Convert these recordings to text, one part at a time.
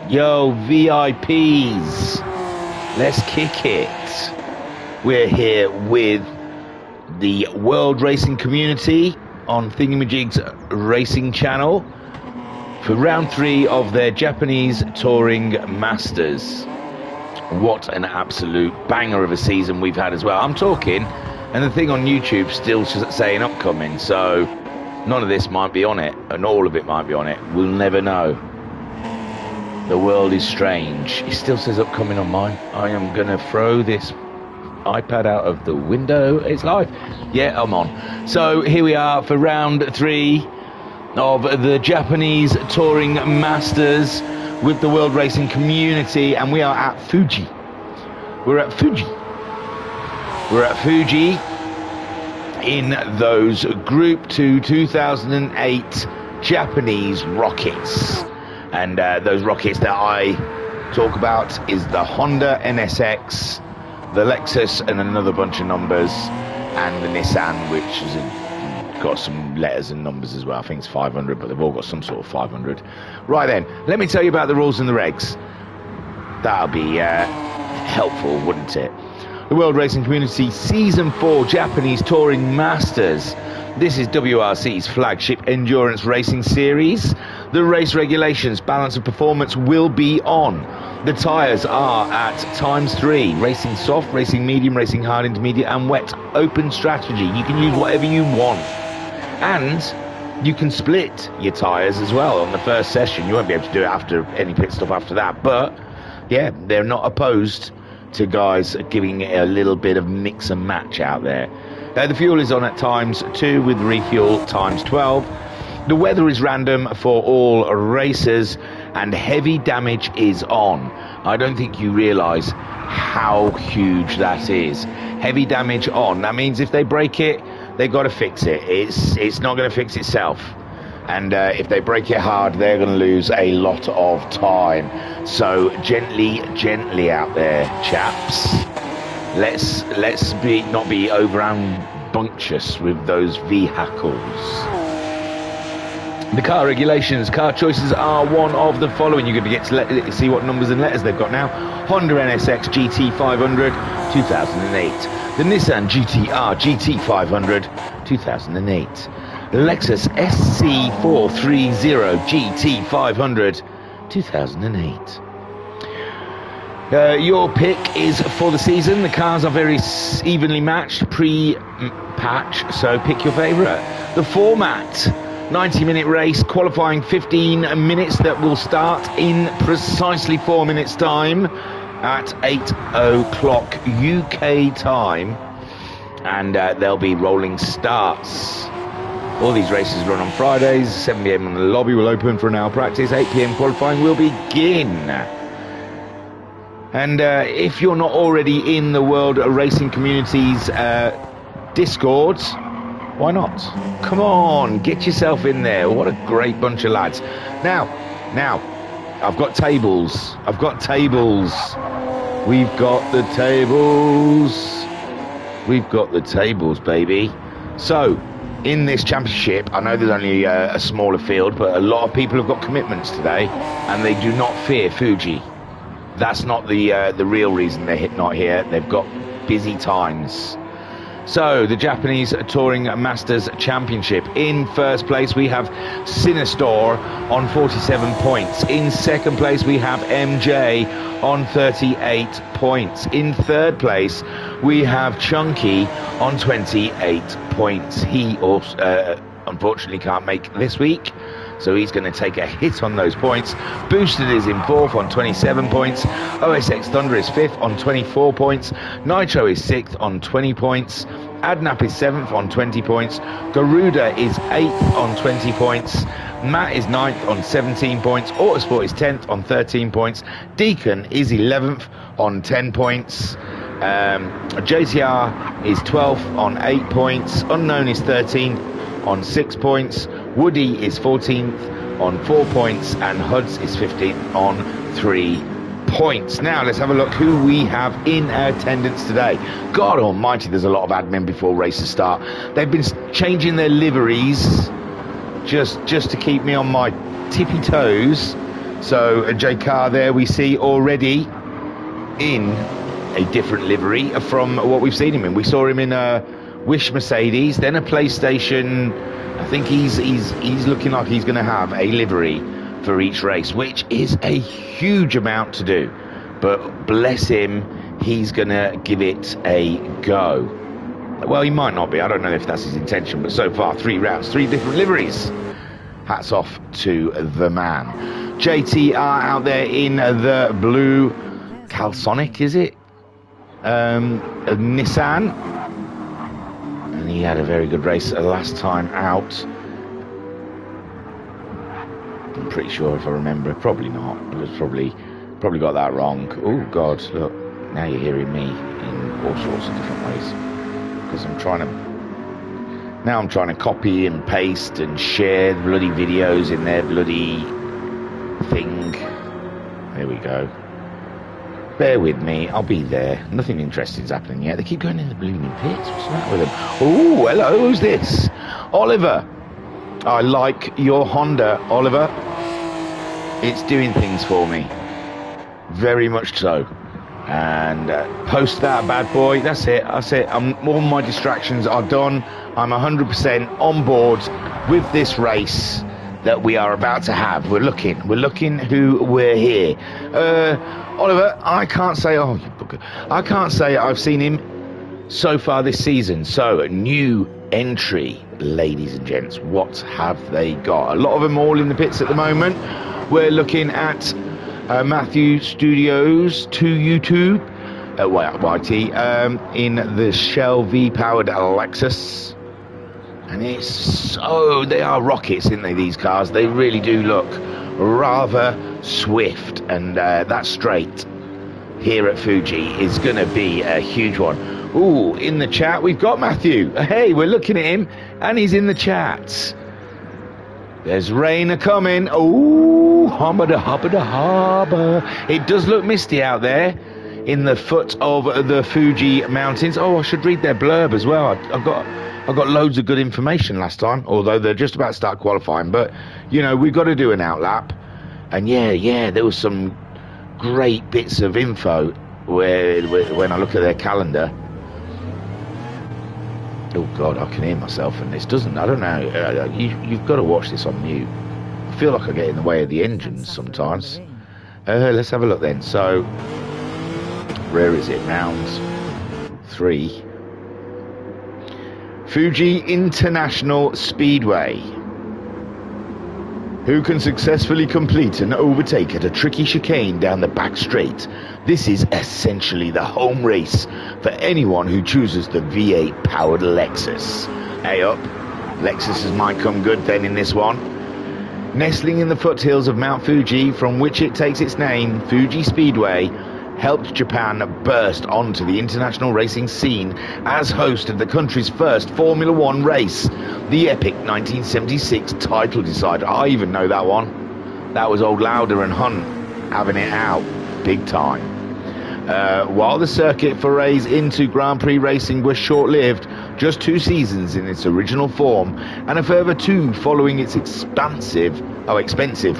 Yo, VIPs, let's kick it. We're here with the World Racing Community on Thingymajig's racing channel for round 3 of their Japanese Touring Masters. What an absolute banger of a season we've had as well. I'm talking, and the thing on YouTube still saying upcoming, so none of this might be on it, and all of it might be on it. We'll never know. The world is strange. It still says upcoming on mine. I am going to throw this iPad out of the window. It's live. Yeah, I'm on. So here we are for round 3 of the Japanese Touring Masters with the World Racing Community, and we are at Fuji. We're at Fuji in those Group 2 2008 Japanese rockets. And those rockets that I talk about is the Honda NSX, the Lexus, and another bunch of numbers, and the Nissan, which has got some letters and numbers as well. I think it's 500, but they've all got some sort of 500. Right then, let me tell you about the rules and the regs. That'll be helpful, wouldn't it? The World Racing Community Season 4 Japanese Touring Masters. This is WRC's flagship endurance racing series. The race regulations, balance of performance will be on. The tyres are at ×3. Racing soft, racing medium, racing hard, intermediate and wet. Open strategy. You can use whatever you want. And you can split your tyres as well on the first session. You won't be able to do it after any pit stop after that. But, yeah, they're not opposed to guys giving it a little bit of mix and match out there. The fuel is on at ×2 with refuel ×12. The weather is random for all racers, and heavy damage is on. I don't think you realise how huge that is. Heavy damage on. That means if they break it, they've got to fix it. It's not going to fix itself. And if they break it hard, they're going to lose a lot of time. So gently out there, chaps. Let's not be over rambunctious with those vehicles. The car regulations, car choices are one of the following. You're going to get to see what numbers and letters they've got now. Honda NSX GT500 2008. The Nissan GTR GT500 2008. Lexus SC430 GT500 2008. Your pick is for the season. The cars are very evenly matched pre-patch, so pick your favourite. The format: 90-minute race, qualifying 15 minutes that will start in precisely 4 minutes' time at 8 o'clock UK time, and there'll be rolling starts. All these races run on Fridays. 7 p.m. on the lobby will open for an hour practice. 8 p.m. qualifying will begin. And if you're not already in the World Racing Community's Discord, why not? Come on, get yourself in there. What a great bunch of lads. Now, I've got tables. We've got the tables. We've got the tables, baby. So, in this championship, I know there's only a smaller field, but a lot of people have got commitments today, and they do not fear Fuji. That's not the real reason they're not here. They've got busy times. So, the Japanese Touring Masters Championship. In first place, we have Sinistor on 47 points. In second place, we have MJ on 38 points. In third place, we have Chunky on 28 points. He also, unfortunately can't make this week, so he's going to take a hit on those points. Boosted is in 4th on 27 points. OSX Thunder is 5th on 24 points. Nitro is 6th on 20 points. Adnap is 7th on 20 points. Garuda is 8th on 20 points. Matt is 9th on 17 points. Autosport is 10th on 13 points. Deacon is 11th on 10 points. JTR is 12th on 8 points. Unknown is 13th on 6 points. Woody is 14th on 4 points, and Huds is 15th on 3 points. Now let's have a look who we have in attendance today. God almighty, there's a lot of admin before races start. They've been changing their liveries just to keep me on my tippy toes So J Car there we see already in a different livery from what we've seen him in. We saw him in a Wish Mercedes, then a PlayStation. I think he's looking like he's going to have a livery for each race, which is a huge amount to do. But bless him, he's going to give it a go. Well, he might not be. I don't know if that's his intention, but so far, 3 rounds, 3 different liveries. Hats off to the man. JTR out there in the blue Calsonic, is it? A Nissan. And he had a very good race last time out. I'm pretty sure if I remember. Probably not. It was probably got that wrong. Oh, God, look. Now you're hearing me in all sorts of different ways. Because I'm trying to copy and paste and share the bloody videos in their bloody thing. There we go. Bear with me, I'll be there. Nothing interesting's happening yet. They keep going in the blooming pits. What's the matter with them? Oh, hello, who's this? Oliver. I like your Honda, Oliver. It's doing things for me. Very much so. And post that bad boy. That's it. All my distractions are done. I'm 100% on board with this race that we are about to have. We're looking who we're here. Oliver, I can't say, oh, you bugger. I can't say I've seen him so far this season. So, new entry, ladies and gents. What have they got? A lot of them all in the pits at the moment. We're looking at Matthew Studios to YouTube, YT, in the Shell V-powered Lexus. And they are rockets, aren't they, these cars? They really do look rather swift. And that straight here at Fuji is going to be a huge one. Ooh, in the chat, we've got Matthew. Hey, we're looking at him, and he's in the chat. There's rain a-coming. Ooh, hubba-da-hubba-da-hubba. It does look misty out there in the foot of the Fuji mountains. Oh, I should read their blurb as well. I got loads of good information last time, although they're just about to start qualifying. But, you know, we've got to do an outlap. And, yeah, there was some great bits of info when I look at their calendar. Oh, God, I can hear myself, and this doesn't... I don't know. You've got to watch this on mute. I feel like I get in the way of the engines sometimes. Let's have a look then. So, where is it? Round 3. Fuji International Speedway. Who can successfully complete an overtake at a tricky chicane down the back straight? This is essentially the home race for anyone who chooses the V8 powered Lexus. Hey up, Lexuses might come good then in this one. Nestling in the foothills of Mount Fuji, from which it takes its name, Fuji Speedway helped Japan burst onto the international racing scene as host of the country's first Formula One race, the epic 1976 title decider. I even know that one. That was old Lauder and Hunt having it out big time. While the circuit forays into Grand Prix racing were short-lived, just 2 seasons in its original form, and a further 2 following its expensive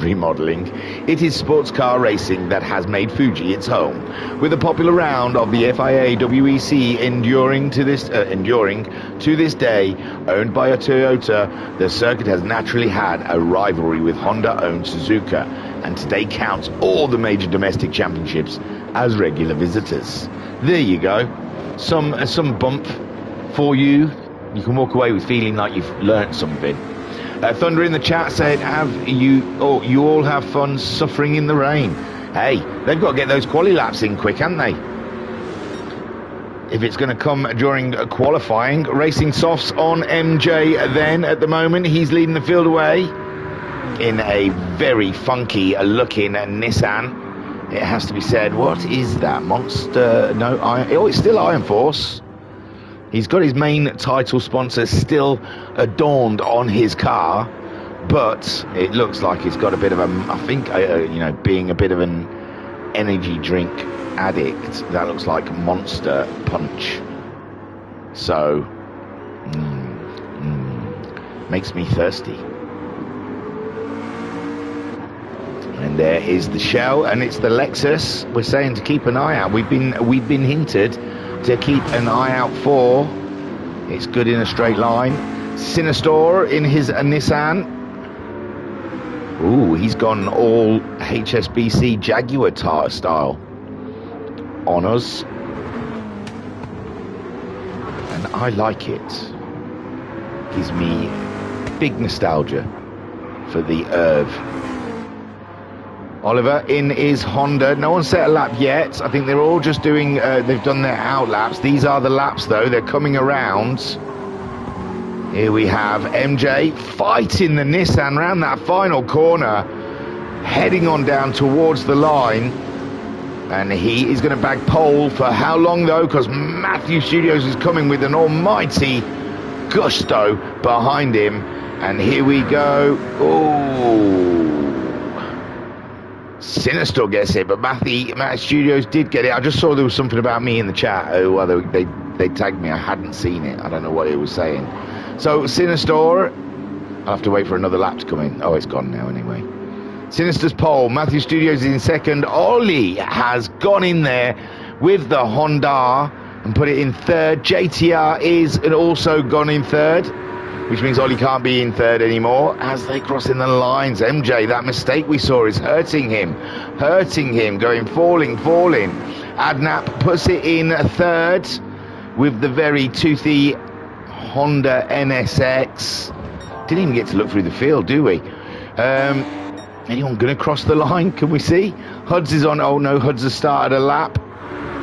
remodeling, it is sports car racing that has made Fuji its home. With a popular round of the FIA WEC enduring to this day, owned by a Toyota, the circuit has naturally had a rivalry with Honda-owned Suzuka, and today counts all the major domestic championships as regular visitors. There you go. Some bump for you. You can walk away with feeling like you've learnt something. Thunder in the chat said, you all have fun suffering in the rain. Hey, they've got to get those quali laps in quick, haven't they? If it's going to come during qualifying. Racing softs on MJ then at the moment. He's leading the field away in a very funky looking Nissan. It has to be said. What is that? Monster? No, it's still Iron Force. He's got his main title sponsor still adorned on his car, but it looks like he's got a bit of being a bit of an energy drink addict, that looks like Monster Punch. So, makes me thirsty. And And there is the Shell, and it's the Lexus. We're saying to keep an eye out. We've been hinted to keep an eye out for. It's good in a straight line. Sinistor in his Nissan. Ooh, he's gone all HSBC Jaguar tire style on us. And I like it. Gives me big nostalgia for the Irv. Oliver in his Honda. No one set a lap yet. I think they're all just doing, they've done their out laps. These are the laps though. They're coming around. Here we have MJ fighting the Nissan round that final corner, heading on down towards the line. And he is going to bag pole for how long though? Because Matthew Studios is coming with an almighty gusto behind him. And here we go. Ooh. Sinistor gets it, but Matthew Studios did get it. I just saw there was something about me in the chat. Oh, well, they tagged me. I hadn't seen it. I don't know what it was saying. So Sinistor, I'll have to wait for another lap to come in. Oh, it's gone now anyway. Sinistor's pole. Matthew Studios is in second. Ollie has gone in there with the Honda and put it in third. JTR is also gone in third, which means Ollie can't be in third anymore as they cross in the lines. MJ, that mistake we saw is hurting him, going falling. Adnap puts it in third with the very toothy Honda NSX. Didn't even get to look through the field, do we? Anyone going to cross the line? Can we see? Huds is on. Oh no, Huds has started a lap.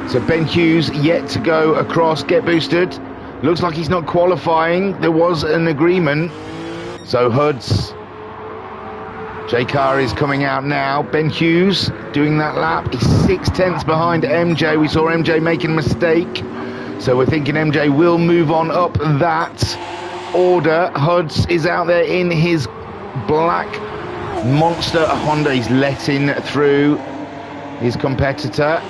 So Ben Hughes yet to go across, get boosted. Looks like he's not qualifying. There was an agreement. So Huds. J-Car is coming out now. Ben Hughes doing that lap. He's 6/10 behind MJ. We saw MJ making a mistake. So we're thinking MJ will move on up that order. Huds is out there in his black monster Honda. He's letting through his competitor.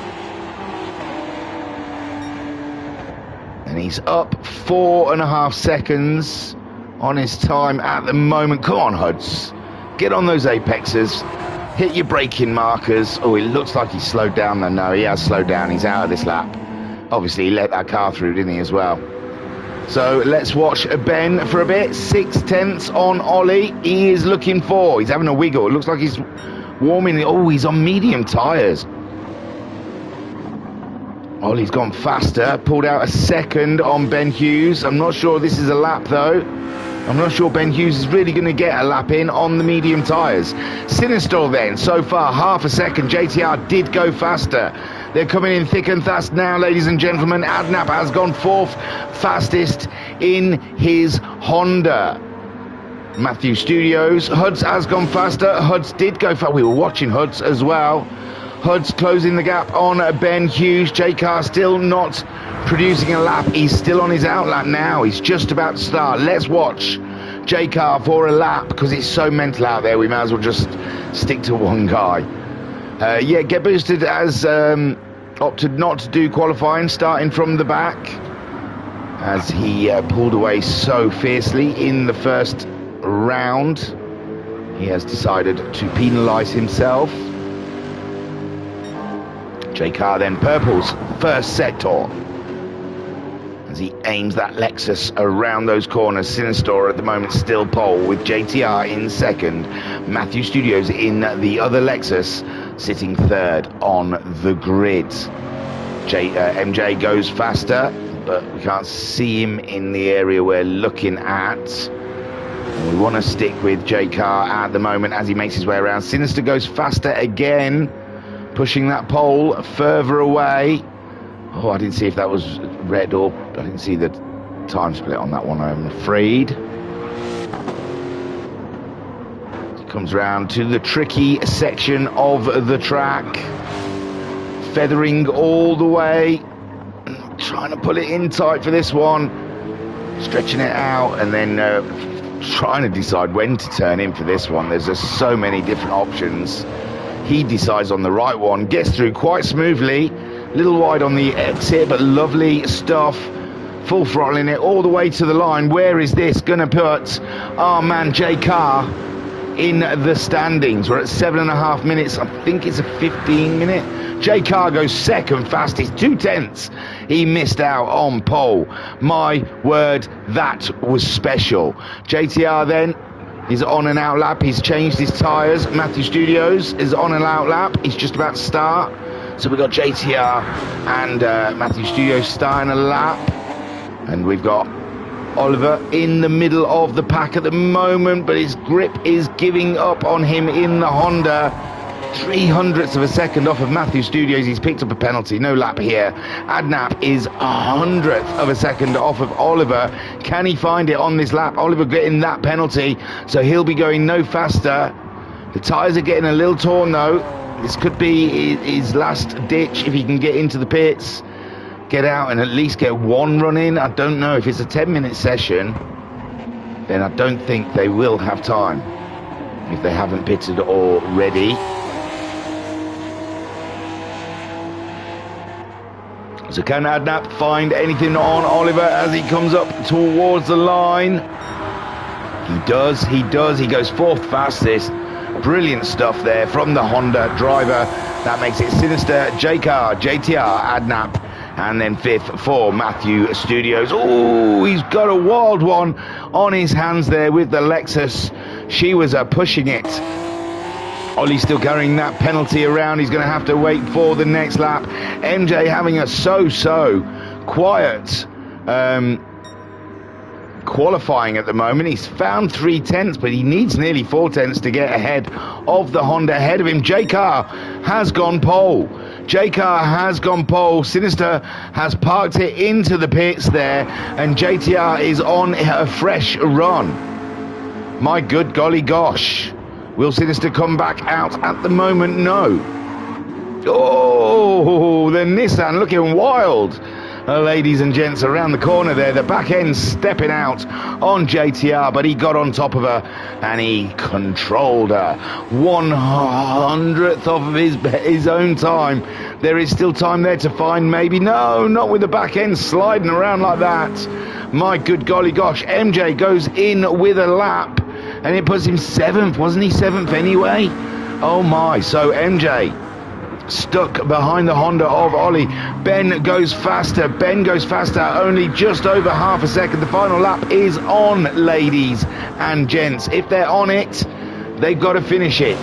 And he's up 4.5 seconds on his time at the moment. Come on, Huds. Get on those apexes. Hit your braking markers. Oh, it looks like he's slowed down though. No, he has slowed down. He's out of this lap. Obviously, he let that car through, didn't he, as well? So let's watch Ben for a bit. 6/10 on Ollie. He is looking for. He's having a wiggle. It looks like he's warming. Oh, he's on medium tyres. Ollie's gone faster. Pulled out a second on Ben Hughes. I'm not sure this is a lap, though. I'm not sure Ben Hughes is really going to get a lap in on the medium tyres. Sinistor then, so far, half a second. JTR did go faster. They're coming in thick and fast now, ladies and gentlemen. Adnap has gone fourth fastest in his Honda. Matthew Studios. Huds has gone faster. Huds did go fast. We were watching Huds as well. Huds closing the gap on Ben Hughes. J-Car still not producing a lap. He's still on his out lap now. He's just about to start. Let's watch J-Car for a lap because it's so mental out there. We might as well just stick to one guy. Yeah, Get Boosted has opted not to do qualifying, starting from the back as he pulled away so fiercely in the first round. He has decided to penalise himself. J-Car then purples first sector as he aims that Lexus around those corners. Sinistor at the moment still pole with JTR in second. Matthew Studios in the other Lexus sitting third on the grid. MJ goes faster, but we can't see him in the area we're looking at. We want to stick with J-Car at the moment as he makes his way around. Sinister goes faster again, pushing that pole further away. Oh, I didn't see if that was red or... I didn't see the time split on that one, I'm afraid. He comes round to the tricky section of the track. Feathering all the way. Trying to pull it in tight for this one. Stretching it out and then trying to decide when to turn in for this one. There's just so many different options. He decides on the right one, gets through quite smoothly, little wide on the exit, but lovely stuff. Full throttling it all the way to the line. Where is this gonna put our man J-Car in the standings. We're at 7.5 minutes. I think it's a 15-minute. Jay Carr goes second fastest, 2/10. He missed out on pole. My word, that was special. JTR then is on an out lap. He's changed his tyres. Matthew Studios is on an out lap. He's just about to start. So we've got JTR and Matthew Studios starting a lap. And we've got Oliver in the middle of the pack at the moment, but his grip is giving up on him in the Honda. 0.03 of a second off of Matthew Studios. He's picked up a penalty. No lap here. Adnap is 100th of a second off of Oliver. Can he find it on this lap? Oliver getting that penalty, so he'll be going no faster. The tyres are getting a little torn though. This could be his last ditch if he can get into the pits, get out and at least get one run in. I don't know. If it's a 10-minute session, then I don't think they will have time if they haven't pitted already. So can Adnap find anything on Oliver as he comes up towards the line? He does. He goes fourth fastest. Brilliant stuff there from the Honda driver. That makes it Sinister, JCar, JTR, Adnap, and then fifth for Matthew Studios. Oh, he's got a wild one on his hands there with the Lexus. She was pushing it. Ollie's still carrying that penalty around. He's going to have to wait for the next lap. MJ having a so-so quiet qualifying at the moment. He's found 3/10, but he needs nearly 4/10 to get ahead of the Honda. Ahead of him, JCar has gone pole. JCar has gone pole. Sinister has parked it into the pits there, and JTR is on a fresh run. My good golly gosh. Will Sinister come back out at the moment? No. Oh, the Nissan looking wild. Ladies and gents, around the corner there, the back end stepping out on JTR, but he got on top of her and he controlled her. 100th of his own time. There is still time there to find maybe. No, not with the back end sliding around like that. My good golly gosh. MJ goes in with a lap and it puts him 7th. Wasn't he 7th anyway? Oh my. So MJ stuck behind the Honda of Ollie. Ben goes faster. Only just over half a second. The final lap is on, ladies and gents. If they're on it, they've got to finish it.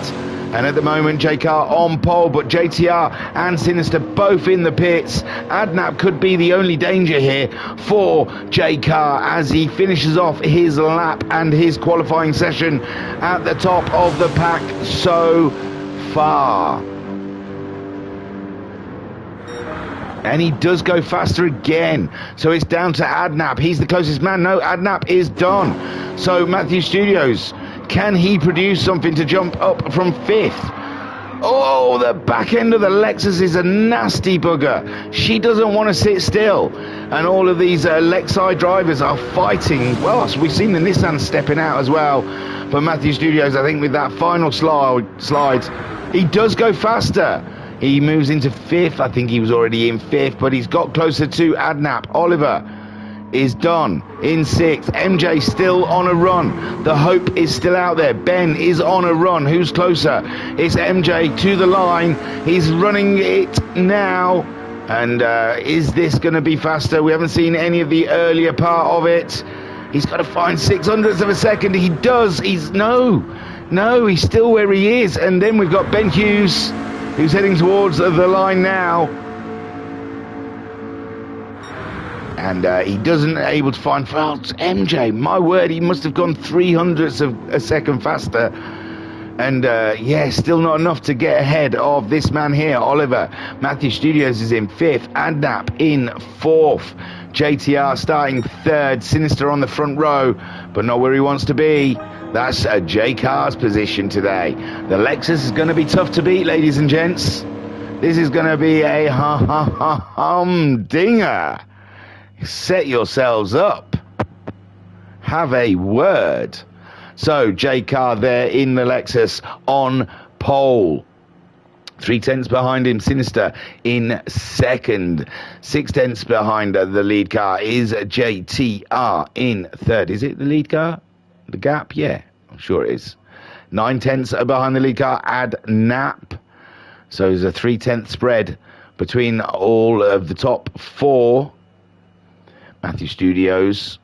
And at the moment, JCar on pole, but JTR and Sinister both in the pits. Adnap could be the only danger here for JCar as he finishes off his lap and his qualifying session at the top of the pack so far. And he does go faster again. So it's down to Adnap. He's the closest man. No, Adnap is done. So Matthew Studios, can he produce something to jump up from 5th? Oh, the back end of the Lexus is a nasty bugger. She doesn't want to sit still. And all of these Lexi drivers are fighting. Well, we've seen the Nissan stepping out as well. But Matthew Studios, I think with that final slide, he does go faster. He moves into 5th. I think he was already in 5th, but he's got closer to Adnap. Oliver is done in 6th. MJ still on a run. The hope is still out there. Ben is on a run. Who's closer? It's MJ to the line. He's running it now. And is this going to be faster? We haven't seen any of the earlier part of it. He's got to find 600ths of a second. He does. No, he's still where he is. And then we've got Ben Hughes, who's heading towards the line now. And he doesn't able to find MJ. My word, he must have gone 300ths of a second faster. And yeah, still not enough to get ahead of this man here, Oliver. Matthew Studios is in 5th. Adnap in 4th. JTR starting 3rd. Sinister on the front row, but not where he wants to be. That's a JCar's position today. The Lexus is going to be tough to beat, ladies and gents. This is going to be a humdinger. Set yourselves up. Have a word. So, JCar there in the Lexus on pole. 3/10 behind him, Sinister in 2nd. 6/10 behind the lead car is JTR in 3rd. Is it the lead car? The gap? Yeah, I'm sure it is. 9/10 behind the lead car, Adnap. So there's a 3/10 spread between all of the top four. Matthew Studios,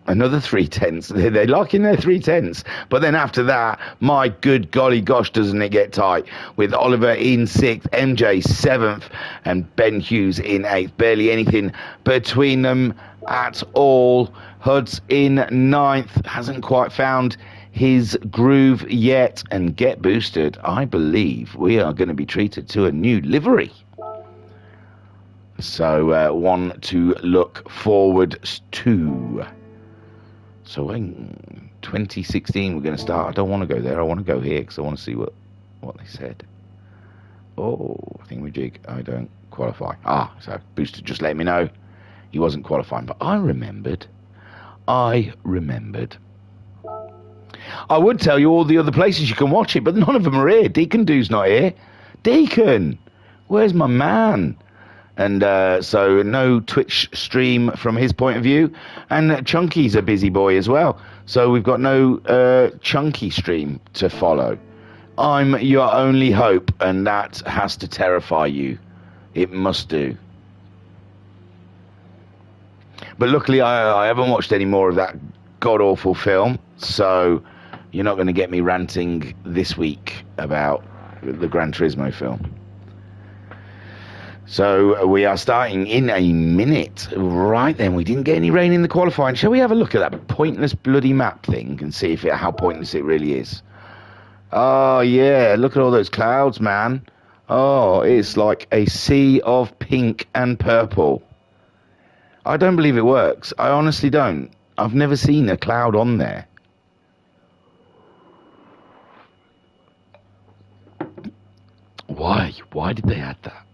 another 3/10. They like in their 3/10. But then after that, my good golly gosh, doesn't it get tight? With Oliver in 6th, MJ 7th, and Ben Hughes in 8th. Barely anything between them at all. Hud's in 9th, hasn't quite found his groove yet. And Get Boosted, I believe we are going to be treated to a new livery. So one to look forward to. So in 2016 we're going to start. I don't want to go there. I want to go here because I want to see what they said. Oh, Thingymajig, I don't qualify. So Booster just let me know he wasn't qualifying. But I remembered. I would tell you all the other places you can watch it, but none of them are here. Deacon Do's not here. Deacon, where's my man? And so no Twitch stream from his point of view. And Chunky's a busy boy as well. So we've got no Chunky stream to follow. I'm your only hope, and that has to terrify you. It must do. But luckily I haven't watched any more of that god-awful film. So you're not going to get me ranting this week about the Gran Turismo film. So we are starting in a minute. Right then, we didn't get any rain in the qualifying. Shall we have a look at that pointless bloody map thing and see how pointless it really is? Oh, yeah, look at all those clouds, man. Oh, it's like a sea of pink and purple. I don't believe it works. I honestly don't. I've never seen a cloud on there. Why? Why did they add that?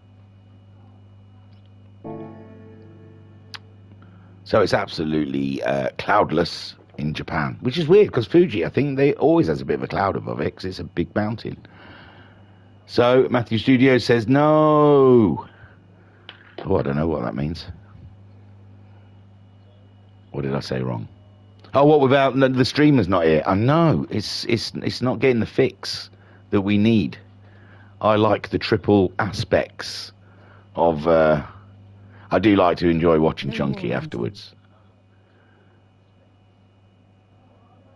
So it's absolutely cloudless in Japan, which is weird because Fuji, I think they always has a bit of a cloud above it because it's a big mountain. So Matthew Studios says no. Oh, I don't know what that means. What did I say wrong? Oh, what without the streamer's not here? I know it's not getting the fix that we need. I like the triple aspects of. I do like to enjoy watching Chunky afterwards.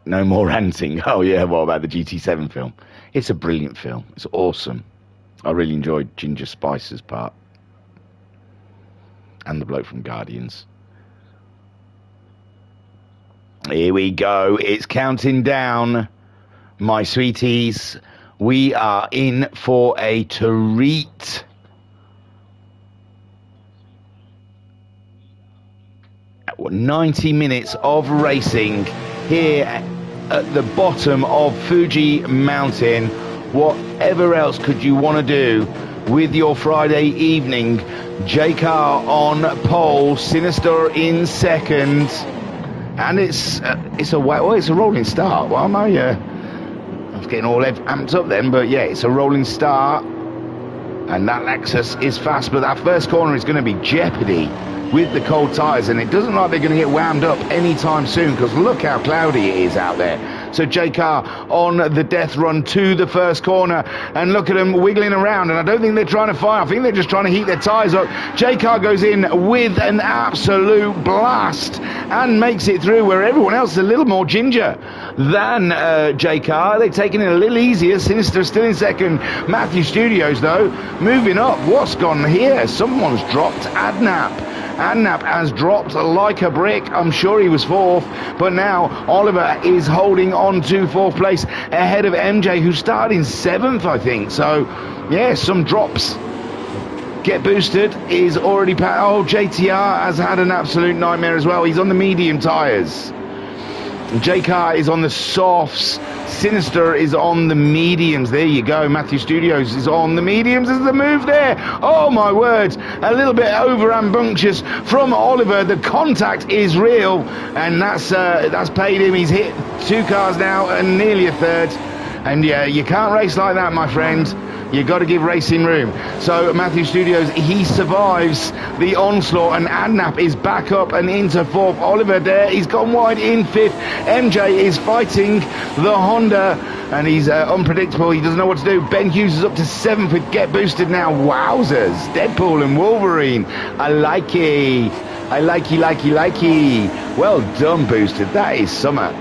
No more ranting. Oh yeah, what about the GT7 film? It's a brilliant film. It's awesome. I really enjoyed Ginger Spicer's part. And the bloke from Guardians. Here we go. It's counting down, my sweeties. We are in for a treat. What, 90 minutes of racing here at the bottom of Fuji Mountain. Whatever else could you want to do with your Friday evening? J-Car on pole, Sinister in second, and it's a rolling start. Well, I was getting all amped up then, but yeah, it's a rolling start, and that Lexus is fast, but that first corner is going to be jeopardy with the cold tyres, and it doesn't look like they're going to get wound up anytime soon because look how cloudy it is out there. So J-Car on the death run to the first corner, and look at them wiggling around, and I don't think they're trying to fire. I think they're just trying to heat their tyres up. J-Car goes in with an absolute blast and makes it through, where everyone else is a little more ginger than J-Car. They're taking it a little easier. Sinister still in second. Matthew Studios, though, moving up. What's gone here? Someone's dropped Adnap. Adnap has dropped like a brick. I'm sure he was fourth, but now Oliver is holding on to fourth place ahead of MJ, who started in seventh, I think. So, yeah, some drops. Get Boosted is already... JTR has had an absolute nightmare as well. He's on the medium tyres. J-Car is on the softs. Sinister is on the mediums. There you go. Matthew Studios is on the mediums. There's the move there. Oh my word. A little bit over rambunctious from Oliver. The contact is real, and that's paid him. He's hit two cars now and nearly a third. And yeah, you can't race like that, my friend. You got to give racing room. So Matthew Studios, he survives the onslaught, and Adnap is back up and into fourth. Oliver there, he's gone wide in fifth. MJ is fighting the Honda, and he's unpredictable. He doesn't know what to do. Ben Hughes is up to 7th with Get Boosted now. Wowzers. Deadpool and Wolverine. I like it. I likey. Well done, Boosted. That is summer.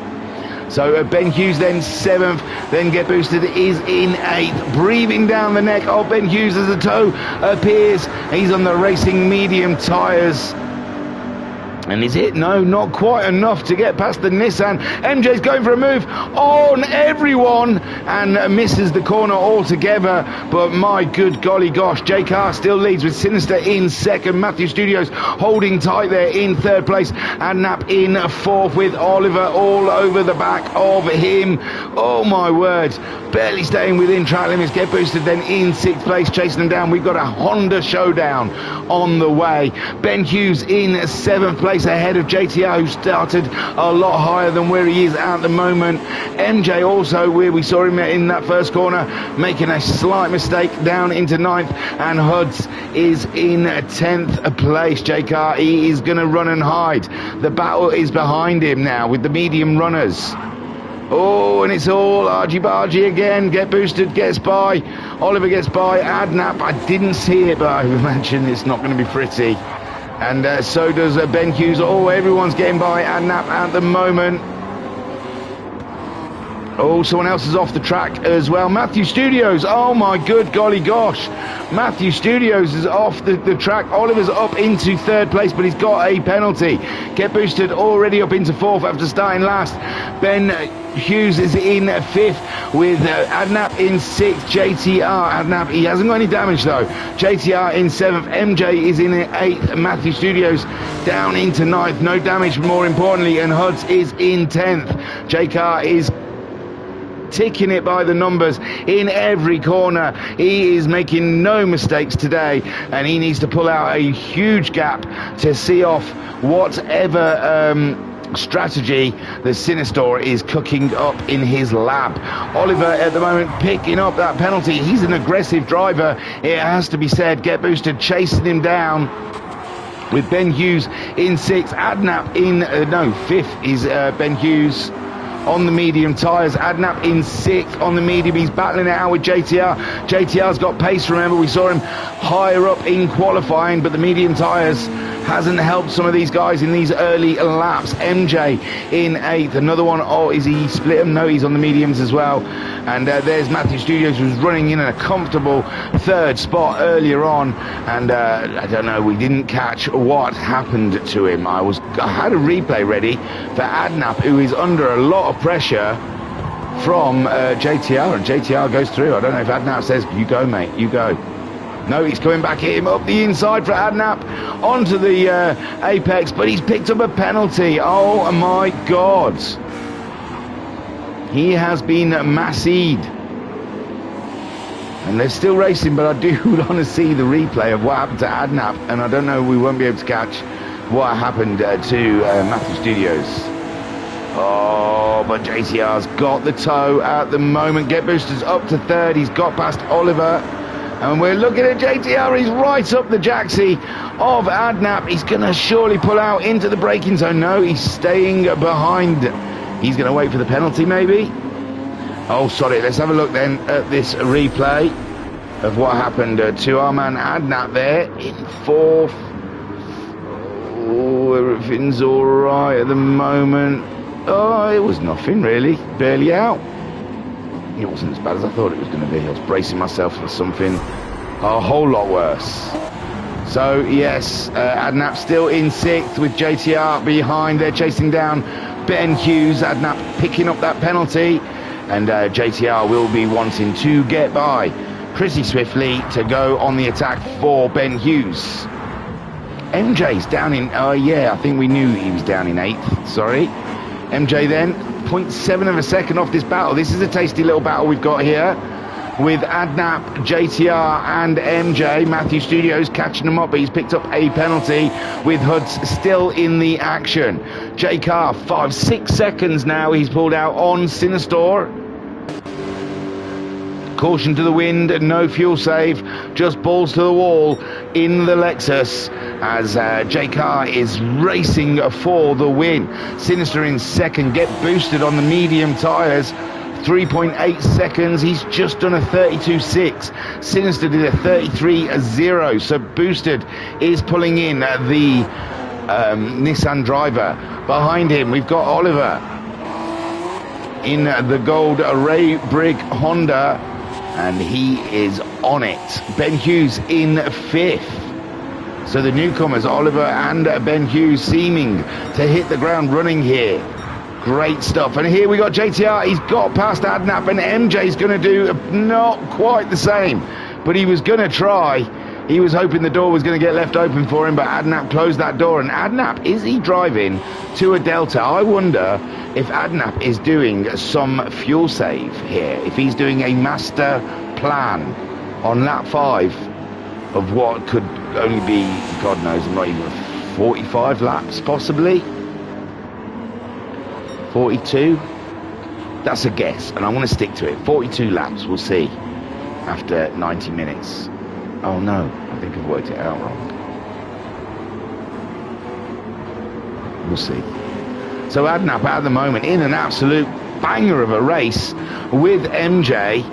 So Ben Hughes then 7th, then Get Boosted is in 8th, breathing down the neck of Ben Hughes as the toe appears. He's on the racing medium tyres. And is it? No, not quite enough to get past the Nissan. MJ's going for a move on everyone and misses the corner altogether. But my good golly gosh, Jake R still leads with Sinister in 2nd. Matthew Studios holding tight there in 3rd place. Adnap in 4th with Oliver all over the back of him. Oh my word. Barely staying within track limits. Get Boosted then in 6th place, chasing them down. We've got a Honda showdown on the way. Ben Hughes in 7th place, ahead of JTR, who started a lot higher than where he is at the moment. MJ also, where we saw him in that first corner, making a slight mistake down into 9th, and Huds is in 10th place. JK, he is going to run and hide. The battle is behind him now with the medium runners. Oh, and it's all argy-bargy again. Get Boosted gets by. Oliver gets by. Adnap, I didn't see it, but I imagine it's not going to be pretty. And so does Ben Hughes. Oh, everyone's getting by Adnap at the moment. Oh, someone else is off the track as well. Matthew Studios. Oh, my good golly gosh. Matthew Studios is off the track. Oliver's up into 3rd place, but he's got a penalty. Get Boosted already up into 4th after starting last. Ben Hughes is in 5th with Adnap in 6th. JTR, Adnap, he hasn't got any damage though. JTR in 7th. MJ is in 8th. Matthew Studios down into 9th. No damage, more importantly. And Huds is in 10th. JK is ticking it by the numbers in every corner. He is making no mistakes today, and he needs to pull out a huge gap to see off whatever strategy the Sinistor is cooking up in his lab. Oliver at the moment picking up that penalty. He's an aggressive driver, it has to be said. Get Boosted chasing him down with Ben Hughes in 6th. Adnap in 5th is Ben Hughes on the medium tyres. Adnap in 6th on the medium. He's battling it out with JTR. JTR's got pace, remember. We saw him higher up in qualifying, but the medium tyres hasn't helped some of these guys in these early laps. MJ in 8th. Another one. Oh, is he split him? No, he's on the mediums as well. And there's Matthew Studios, who's running in a comfortable 3rd spot earlier on. And I don't know, we didn't catch what happened to him. I had a replay ready for Adnap, who is under a lot of pressure from JTR, and JTR goes through. I don't know if Adnap says, you go mate, you go. No, he's coming back at him up the inside for Adnap onto the apex, but he's picked up a penalty. Oh my God, he has been massied. And they're still racing, but I do want to see the replay of what happened to Adnap, and I don't know, we won't be able to catch what happened to Matthew Studios. Oh, but JTR's got the toe at the moment. Get Boosters up to 3rd. He's got past Oliver. And we're looking at JTR. He's right up the jacksie of Adnap. He's going to surely pull out into the braking zone. No, he's staying behind. He's going to wait for the penalty, maybe. Oh, sorry. Let's have a look then at this replay of what happened to our man Adnap there in 4th. Oh, everything's all right at the moment. Oh, it was nothing really. Barely out. It wasn't as bad as I thought it was going to be. I was bracing myself for something a whole lot worse. So, yes, Adnap still in 6th with JTR behind. They're chasing down Ben Hughes. Adnap picking up that penalty. And JTR will be wanting to get by pretty swiftly to go on the attack for Ben Hughes. MJ's down in... Oh, yeah, I think we knew he was down in 8th. Sorry. MJ then, 0.7 of a second off this battle. This is a tasty little battle we've got here with Adnap, JTR and MJ. Matthew Studios catching them up, but he's picked up a penalty with Huds still in the action. JK, 5-6 seconds now he's pulled out on Sinistor. Caution to the wind, no fuel save, just balls to the wall in the Lexus as JK is racing for the win. Sinister in 2nd, Get Boosted on the medium tyres. 3.8 seconds. He's just done a 32.6. Sinister did a 33.0. So Boosted is pulling in the Nissan driver. Behind him, we've got Oliver in the gold Ray Brig Honda, and he is on it. Ben Hughes in 5th. So the newcomers, Oliver and Ben Hughes, seeming to hit the ground running here. Great stuff. And here we got JTR. He's got past Adnap, and MJ's going to do not quite the same, but he was going to try. He was hoping the door was going to get left open for him, but Adnap closed that door. And Adnap, is he driving to a Delta? I wonder if Adnap is doing some fuel save here, if he's doing a master plan on lap 5 of what could only be, God knows, not even 45 laps, possibly 42. That's a guess, and I want to stick to it. 42 laps, we'll see after 90 minutes. Oh no, I think I've worked it out wrong. We'll see. So Adnap at the moment in an absolute banger of a race with MJ.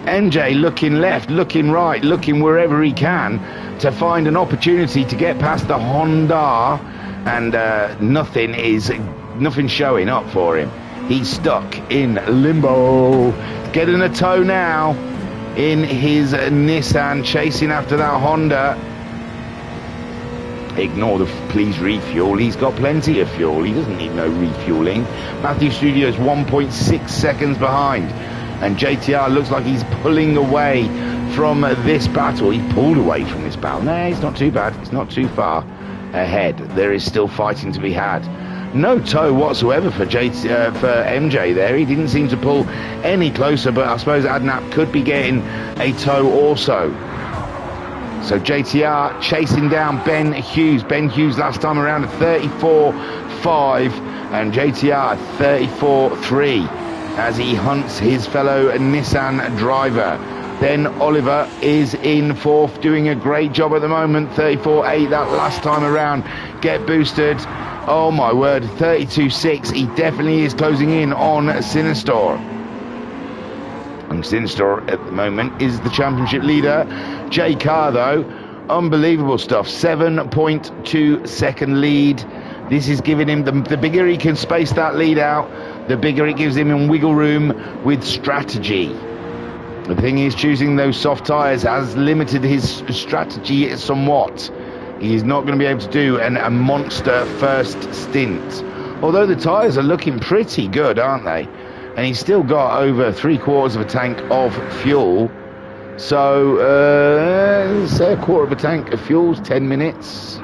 MJ looking left, looking right, looking wherever he can to find an opportunity to get past the Honda, and nothing showing up for him. He's stuck in limbo. Getting a tow now in his Nissan, chasing after that Honda. Ignore the please refuel. He's got plenty of fuel. He doesn't need no refueling. Matthew Studios 1.6 seconds behind. And JTR looks like he's pulling away from this battle. He pulled away from this battle. No, it's not too bad. It's not too far ahead. There is still fighting to be had. No tow whatsoever for MJ there. He didn't seem to pull any closer, but I suppose Adnap could be getting a tow also. So JTR chasing down Ben Hughes. Ben Hughes last time around at 34.5 and JTR 34.3 as he hunts his fellow Nissan driver. Then Oliver is in 4th, doing a great job at the moment. 34.8 that last time around. Get Boosted. Oh my word, 32.6. He definitely is closing in on Sinister. And Sinister at the moment is the championship leader. J Carr though, unbelievable stuff. 7.2 second lead. This is giving him the bigger he can space that lead out, the bigger it gives him in wiggle room with strategy. The thing is, choosing those soft tyres has limited his strategy somewhat. He is not going to be able to do a monster first stint. Although the tyres are looking pretty good, aren't they? And he's still got over 3/4 of a tank of fuel. So, say a quarter of a tank of fuel is 10 minutes.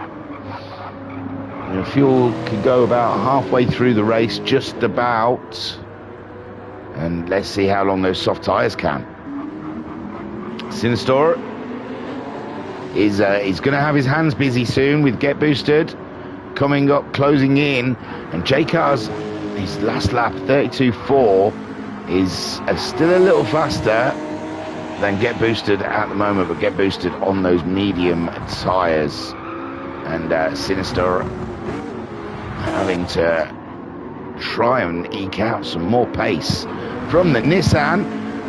And fuel could go about halfway through the race, just about. And let's see how long those soft tyres can. Sinister is going to have his hands busy soon with Get Boosted coming up, closing in. And J Carr's, his last lap, 32.4, is still a little faster than Get Boosted at the moment, but Get Boosted on those medium tyres. And Sinister having to try and eke out some more pace from the Nissan,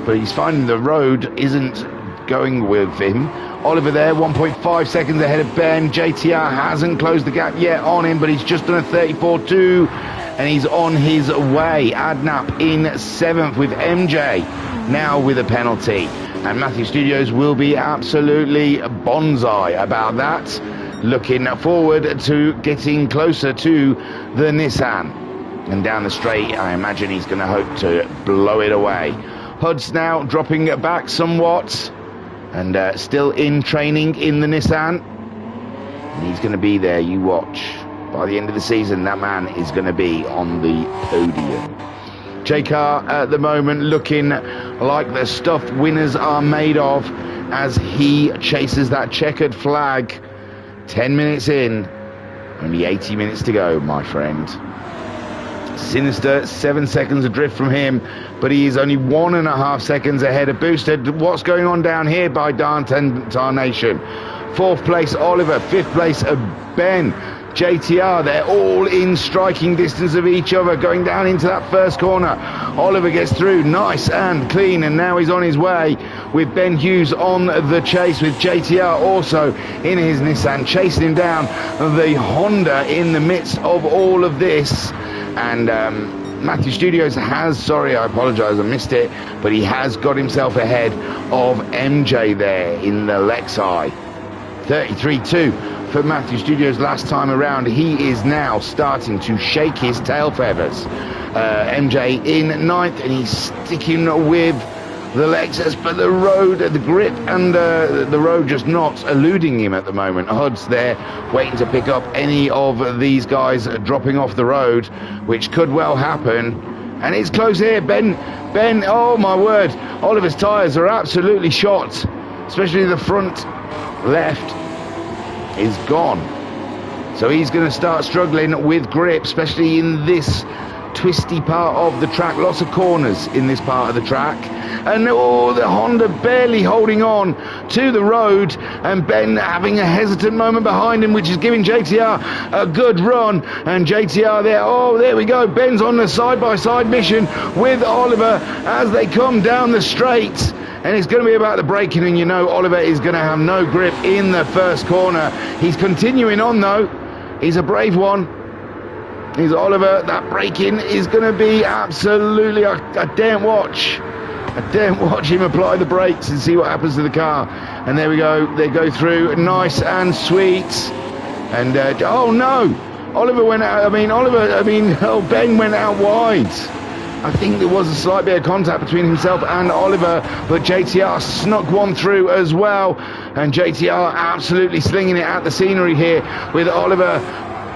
but he's finding the road isn't going with him. Oliver there, 1.5 seconds ahead of Ben. JTR hasn't closed the gap yet on him, but he's just done a 34.2, and he's on his way. Adnap in 7th with MJ now with a penalty. And Matthew Studios will be absolutely bonsai about that. Looking forward to getting closer to the Nissan. And down the straight, I imagine he's going to hope to blow it away. Hud's now dropping back somewhat. And still in training in the Nissan. And he's going to be there, you watch. By the end of the season, that man is going to be on the podium. J Carr at the moment looking like the stuff winners are made of as he chases that checkered flag. 10 minutes in, only 80 minutes to go, my friend. Sinister 7 seconds adrift from him, but he is only 1.5 seconds ahead of Boosted. What's going on down here by Tarnation? 4th place Oliver, 5th place Ben. JTR. They're all in striking distance of each other, going down into that first corner. Oliver gets through, nice and clean, and now he's on his way with Ben Hughes on the chase, with JTR also in his Nissan chasing him down. The Honda in the midst of all of this, and Matthew Studios has, sorry, I apologise, I missed it, but he has got himself ahead of MJ there in the Lexi. 33-2 for Matthew Studios last time around. He is now starting to shake his tail feathers. MJ in ninth, and he's sticking with the Lexus, but the road, the grip and the road just not eluding him at the moment. Hud's there waiting to pick up any of these guys dropping off the road, which could well happen. And it's close here. Ben, oh my word, Oliver's tyres are absolutely shot, especially the front left is gone. So he's going to start struggling with grip, especially in this twisty part of the track. Lots of corners in this part of the track, and oh, the Honda barely holding on to the road, and Ben having a hesitant moment behind him, which is giving JTR a good run. And JTR there, oh, there we go, Ben's on the side-by-side mission with Oliver as they come down the straight, and it's going to be about the braking, and you know Oliver is going to have no grip in the first corner. He's continuing on though, he's a brave one. He's Oliver. That braking is going to be absolutely, I daren't watch him apply the brakes and see what happens to the car. And there we go, they go through nice and sweet. And oh no, Oliver went out, Ben went out wide. I think there was a slight bit of contact between himself and Oliver, but JTR snuck one through as well, and JTR absolutely slinging it at the scenery here with Oliver.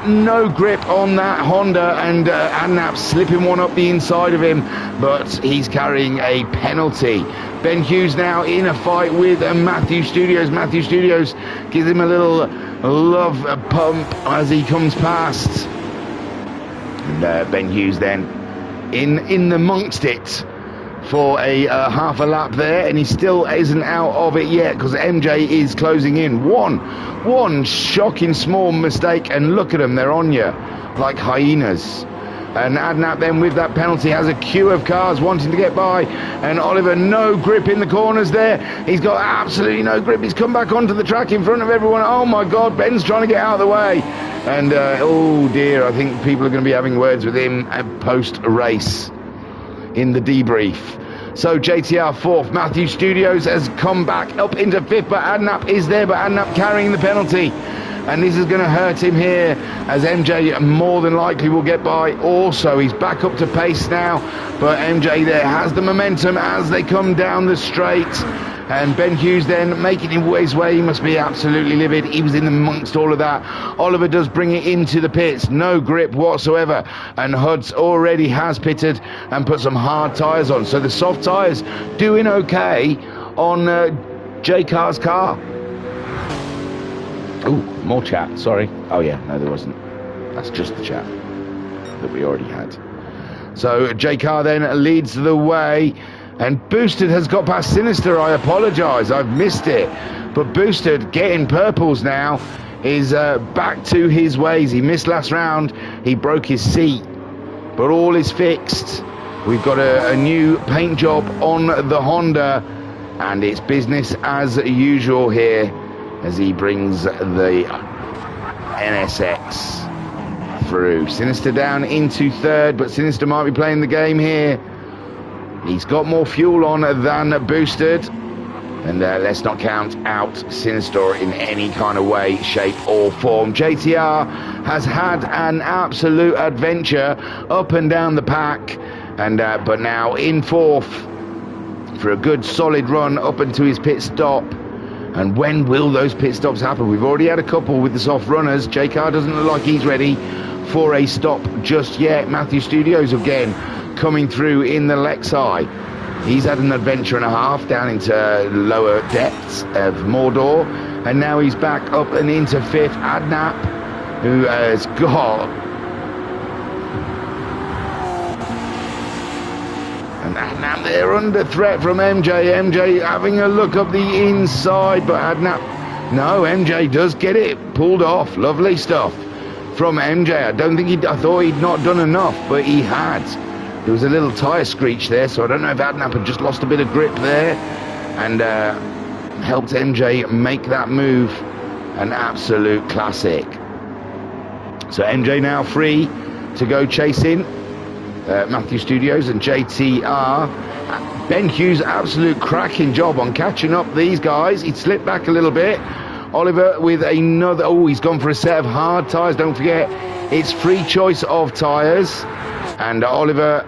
No grip on that Honda, and Adnap slipping one up the inside of him, but he's carrying a penalty. Ben Hughes now in a fight with Matthew Studios. Matthew Studios gives him a little love pump as he comes past, and Ben Hughes then in amongst it for a half a lap there, and he still isn't out of it yet because MJ is closing in. One shocking small mistake, and look at them, they're on you like hyenas. And Adnap then with that penalty has a queue of cars wanting to get by, and Oliver no grip in the corners there. He's got absolutely no grip. He's come back onto the track in front of everyone. Oh my God, Ben's trying to get out of the way, and oh dear, I think people are going to be having words with him post-race in the debrief. So JTR fourth, Matthew Studios has come back up into fifth, but Adnap is there, but Adnap carrying the penalty, and this is going to hurt him here as MJ more than likely will get by also. He's back up to pace now, but MJ there has the momentum as they come down the straight, and Ben Hughes then making his way. He must be absolutely livid. He was in amongst all of that. Oliver does bring it into the pits, no grip whatsoever, and Huds already has pitted and put some hard tyres on, so the soft tyres doing okay on J-Car's car. Oh, more chat, sorry. Oh yeah, no there wasn't. That's just the chat that we already had. So J-Car then leads the way, and Boosted has got past Sinister. I apologise, I've missed it. But Boosted getting purples now is back to his ways. He missed last round, he broke his seat, but all is fixed. We've got a new paint job on the Honda, and it's business as usual here as he brings the NSX through. Sinister down into third, but Sinister might be playing the game here. He's got more fuel on than Boosted, and let's not count out Sinister in any kind of way, shape or form. JTR has had an absolute adventure up and down the pack, and but now in fourth for a good solid run up into his pit stop. And when will those pit stops happen? We've already had a couple with the soft runners. J-Car doesn't look like he's ready for a stop just yet. Matthew Studios again coming through in the Lexi. He's had an adventure and a half down into lower depths of Mordor, and now he's back up and into fifth. Adnap, who has got, and Adnap there under threat from MJ. MJ having a look up the inside, but Adnap, no, MJ does get it pulled off. Lovely stuff from MJ. I thought he'd not done enough, but he had. There was a little tyre screech there, so I don't know if Adnap had just lost a bit of grip there and helped MJ make that move. An absolute classic. So MJ now free to go chasing Matthew Studios and JTR. Ben Hughes, absolute cracking job on catching up these guys. He'd slipped back a little bit. Oliver with another, he's gone for a set of hard tyres. Don't forget, it's free choice of tyres. And Oliver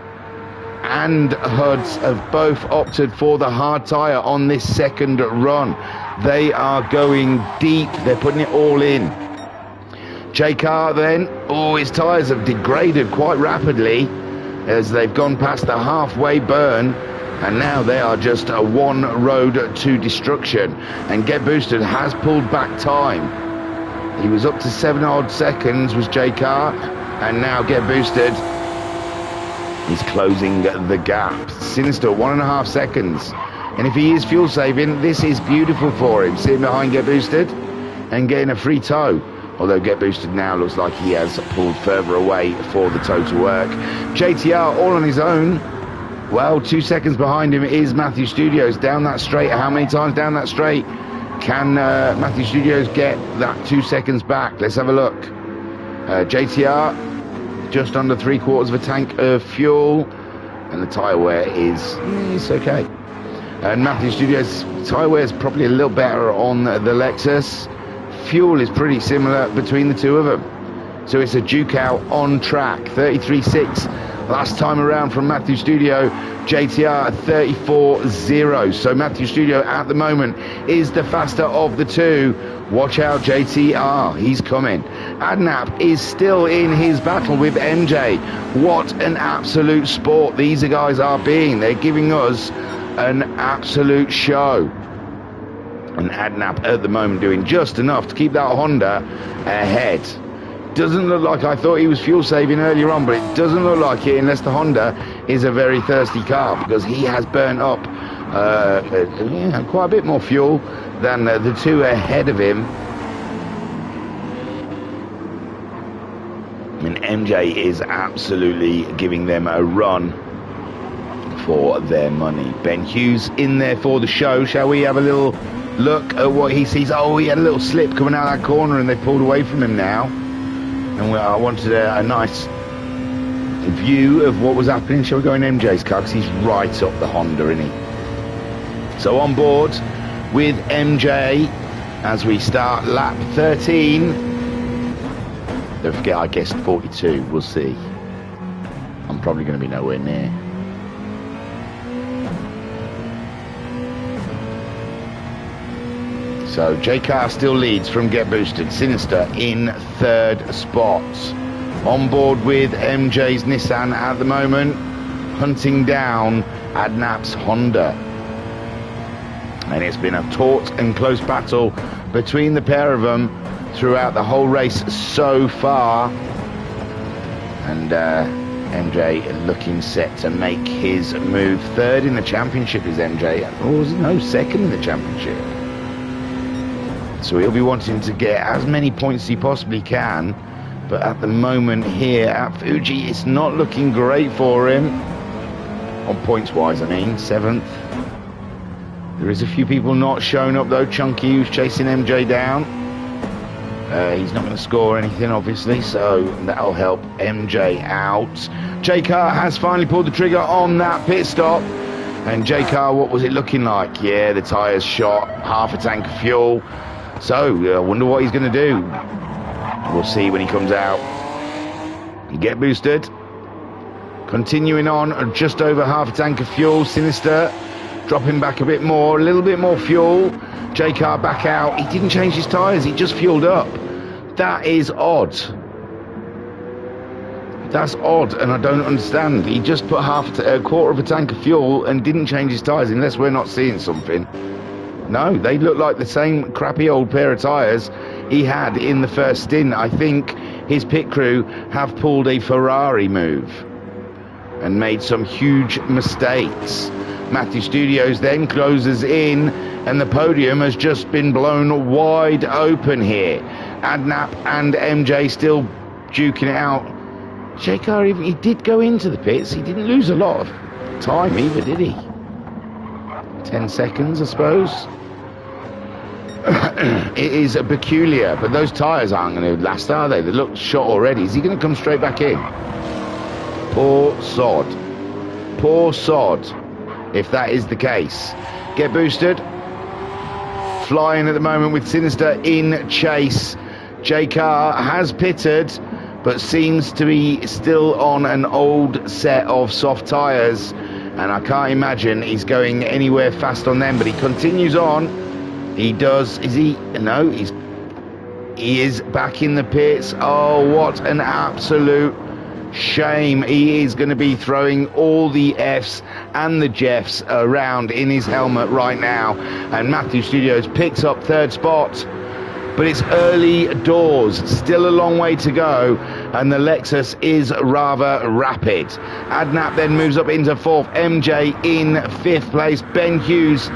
and Huds have both opted for the hard tyre on this second run. They are going deep. They're putting it all in. J-Car then, his tyres have degraded quite rapidly as they've gone past the halfway burn, and now they are just a one road to destruction. And Get Boosted has pulled back time. He was up to 7 odd seconds, was J-Car, and now Get Boosted is closing the gap. Sinister, 1.5 seconds. And if he is fuel saving, this is beautiful for him, sitting behind Get Boosted and getting a free tow. Although Get Boosted now looks like he has pulled further away for the tow to work. JTR all on his own. Well, 2 seconds behind him is Matthew Studios down that straight. How many times down that straight can Matthew Studios get that 2 seconds back? Let's have a look. JTR just under 3/4 of a tank of fuel, and the tyre wear is it's okay. And Matthew Studios tyre wear is probably a little better on the Lexus. Fuel is pretty similar between the two of them. So it's a Duke out on track. 33.6 last time around from Matthew Studio. JTR 34.0. So Matthew Studio at the moment is the faster of the two. Watch out, JTR. He's coming. Adnap is still in his battle with MJ. What an absolute sport these guys are being. They're giving us an absolute show. And Adnap at the moment doing just enough to keep that Honda ahead. Doesn't look like, I thought he was fuel saving earlier on, but it doesn't look like it unless the Honda is a very thirsty car, because he has burnt up quite a bit more fuel than the two ahead of him. And MJ is absolutely giving them a run for their money. Ben Hughes in there for the show. Shall we have a little look at what he sees? Oh, he had a little slip coming out of that corner and they pulled away from him now. And I wanted a nice view of what was happening. Shall we go in MJ's car? Because he's right up the Honda, isn't he? So on board with MJ as we start lap 13. Don't forget, I guessed 42. We'll see. I'm probably going to be nowhere near. So J-Car still leads from Get Boosted. Sinister in third spot. On board with MJ's Nissan at the moment, hunting down Adnap's Honda. And it's been a taut and close battle between the pair of them throughout the whole race so far. And MJ looking set to make his move. Third in the championship is MJ. Oh, no, second in the championship. So he'll be wanting to get as many points as he possibly can. But at the moment here at Fuji, it's not looking great for him. On points-wise, I mean, 7th. There is a few people not showing up, though. Chunky, who's chasing MJ down. He's not going to score anything, obviously, so that'll help MJ out. J-Car has finally pulled the trigger on that pit stop. And J-Car, what was it looking like? Yeah, the tyres shot, half a tank of fuel. So, I wonder what he's going to do. We'll see when he comes out. Get Boosted. Continuing on, just over half a tank of fuel. Sinister dropping back a bit more, a little bit more fuel. J-Car back out. He didn't change his tyres, he just fueled up. That is odd. That's odd, and I don't understand. He just put a quarter of a tank of fuel and didn't change his tyres, unless we're not seeing something. No, they look like the same crappy old pair of tyres he had in the first stint. I think his pit crew have pulled a Ferrari move and made some huge mistakes. Matthew Studios then closes in, and the podium has just been blown wide open here. Adnap and MJ still duking it out. JKR, even he did go into the pits. He didn't lose a lot of time either, did he? 10 seconds, I suppose. It is peculiar, but those tyres aren't going to last, are they? They look shot already. Is he going to come straight back in? Poor sod. Poor sod, if that is the case. Get boosted. Flying at the moment with Sinister in chase. JKR has pitted, but seems to be still on an old set of soft tyres. And I can't imagine he's going anywhere fast on them, but he continues on. He does. Is he? No, he is back in the pits. Oh, what an absolute shame. He is going to be throwing all the Fs and the Jeffs around in his helmet right now. And Matthew Studios picks up third spot. But it's early doors, still a long way to go, and the Lexus is rather rapid. Adnap then moves up into fourth, MJ in fifth place. Ben Hughes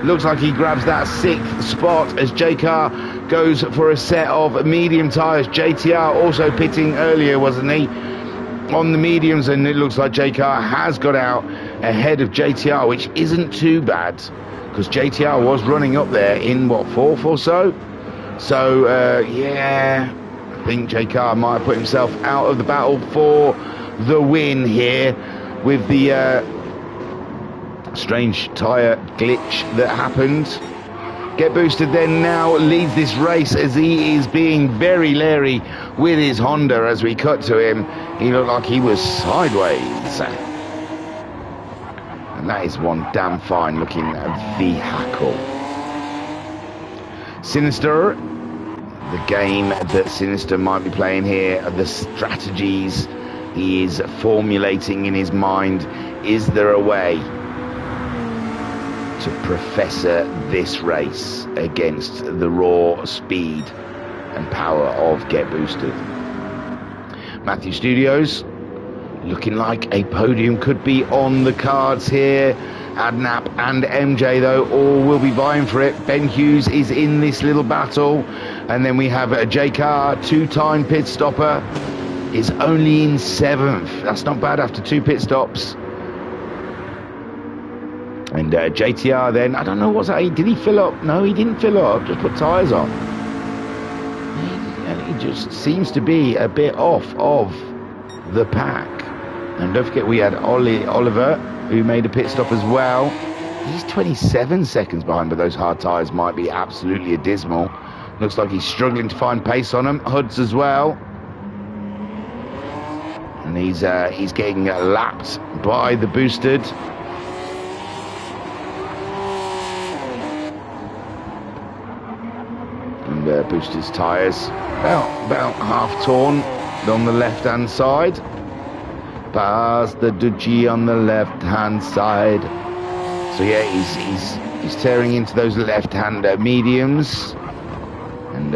looks like he grabs that sixth spot as JKR goes for a set of medium tyres. JTR also pitting earlier, wasn't he, on the mediums, and it looks like JKR has got out ahead of JTR, which isn't too bad, because JTR was running up there in, what, fourth or so? So, yeah, I think JKR might have put himself out of the battle for the win here with the strange tyre glitch that happened. Get Boosted then now leads this race as he is being very leery with his Honda as we cut to him. He looked like he was sideways. And that is one damn fine looking vehicle. Sinister, the game that Sinister might be playing here, the strategies he is formulating in his mind. Is there a way to professor this race against the raw speed and power of Get Boosted? Matthew Studios looking like a podium could be on the cards here. Adnap and MJ, though, all will be vying for it. Ben Hughes is in this little battle. And then we have a JKR, two-time pit stopper, is only in seventh. That's not bad after two pit stops. And JTR then, I don't know what's that. Did he fill up? No, he didn't fill up, just put tyres on. He just seems to be a bit off of the pack. And don't forget we had Oliver, who made a pit stop as well. He's 27 seconds behind, but those hard tyres might be absolutely abysmal. Looks like he's struggling to find pace on them. Hoods as well. And he's getting lapped by the Boosted. And Boosted's tyres about half torn on the left-hand side. Past the Dutchie on the left-hand side. So yeah, he's tearing into those left-hand mediums, and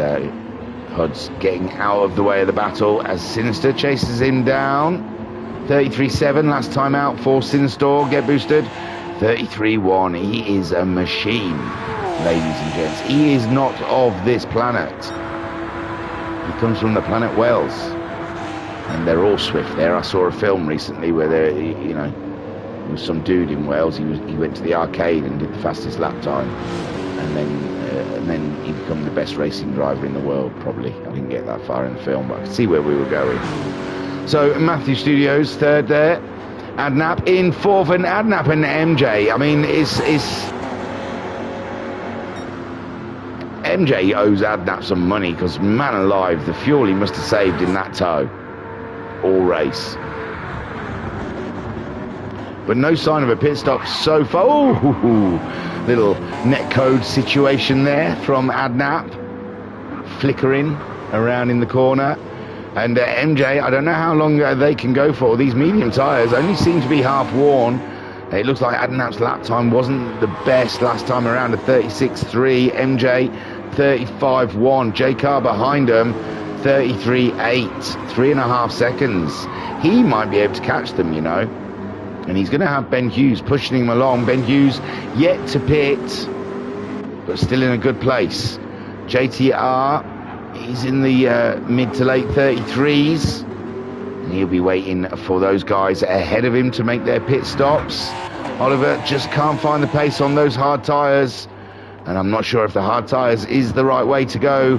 Hud's getting out of the way of the battle as Sinister chases him down. 33.7 last time out for Sinister. Get Boosted. 33.1. He is a machine, ladies and gents. He is not of this planet. He comes from the planet Wales. And they're all swift there. I saw a film recently where there was some dude in Wales. He went to the arcade and did the fastest lap time, and then he became the best racing driver in the world. Probably, I didn't get that far in the film, but I could see where we were going. So Matthew Studios third there, Adnap in fourth, and Adnap and MJ. I mean, it's MJ owes Adnap some money, because man alive, the fuel he must have saved in that tow all race. But no sign of a pit stop so far. Oh, little netcode situation there from Adnap, flickering around in the corner. And MJ, I don't know how long they can go for. These medium tyres only seem to be half worn. It looks like Adnap's lap time wasn't the best last time around, a 36.3. MJ 35.1. JKR behind him 33.8, 3.5 seconds. He might be able to catch them, you know. And he's going to have Ben Hughes pushing him along. Ben Hughes yet to pit, but still in a good place. JTR, He's in the mid to late 33s. And he'll be waiting for those guys ahead of him to make their pit stops. Oliver just can't find the pace on those hard tyres. And I'm not sure if the hard tyres is the right way to go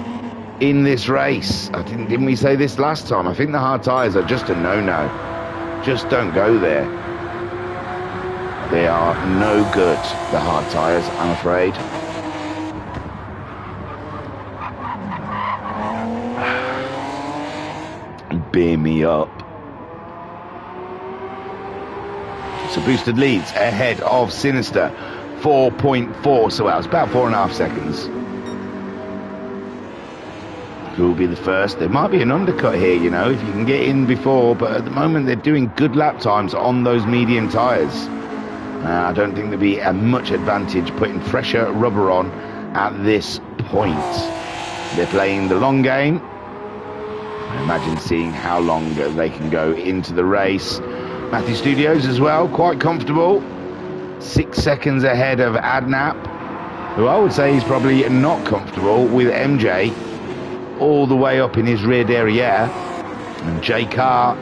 in this race. Didn't we say this last time? I think the hard tyres are just a no-no. Just don't go there. They are no good, the hard tyres, I'm afraid. Beer me up. So boosted leads ahead of Sinister, 4.4, so that was about 4.5 seconds. Who will be the first? There might be an undercut here, you know, if you can get in before, but at the moment they're doing good lap times on those medium tyres. I don't think there'll be much advantage putting fresher rubber on at this point. They're playing the long game. I imagine seeing how long they can go into the race. Matthew Studios as well, quite comfortable. 6 seconds ahead of Adnap, who I would say is probably not comfortable, with MJ all the way up in his rear derriere. And J Car,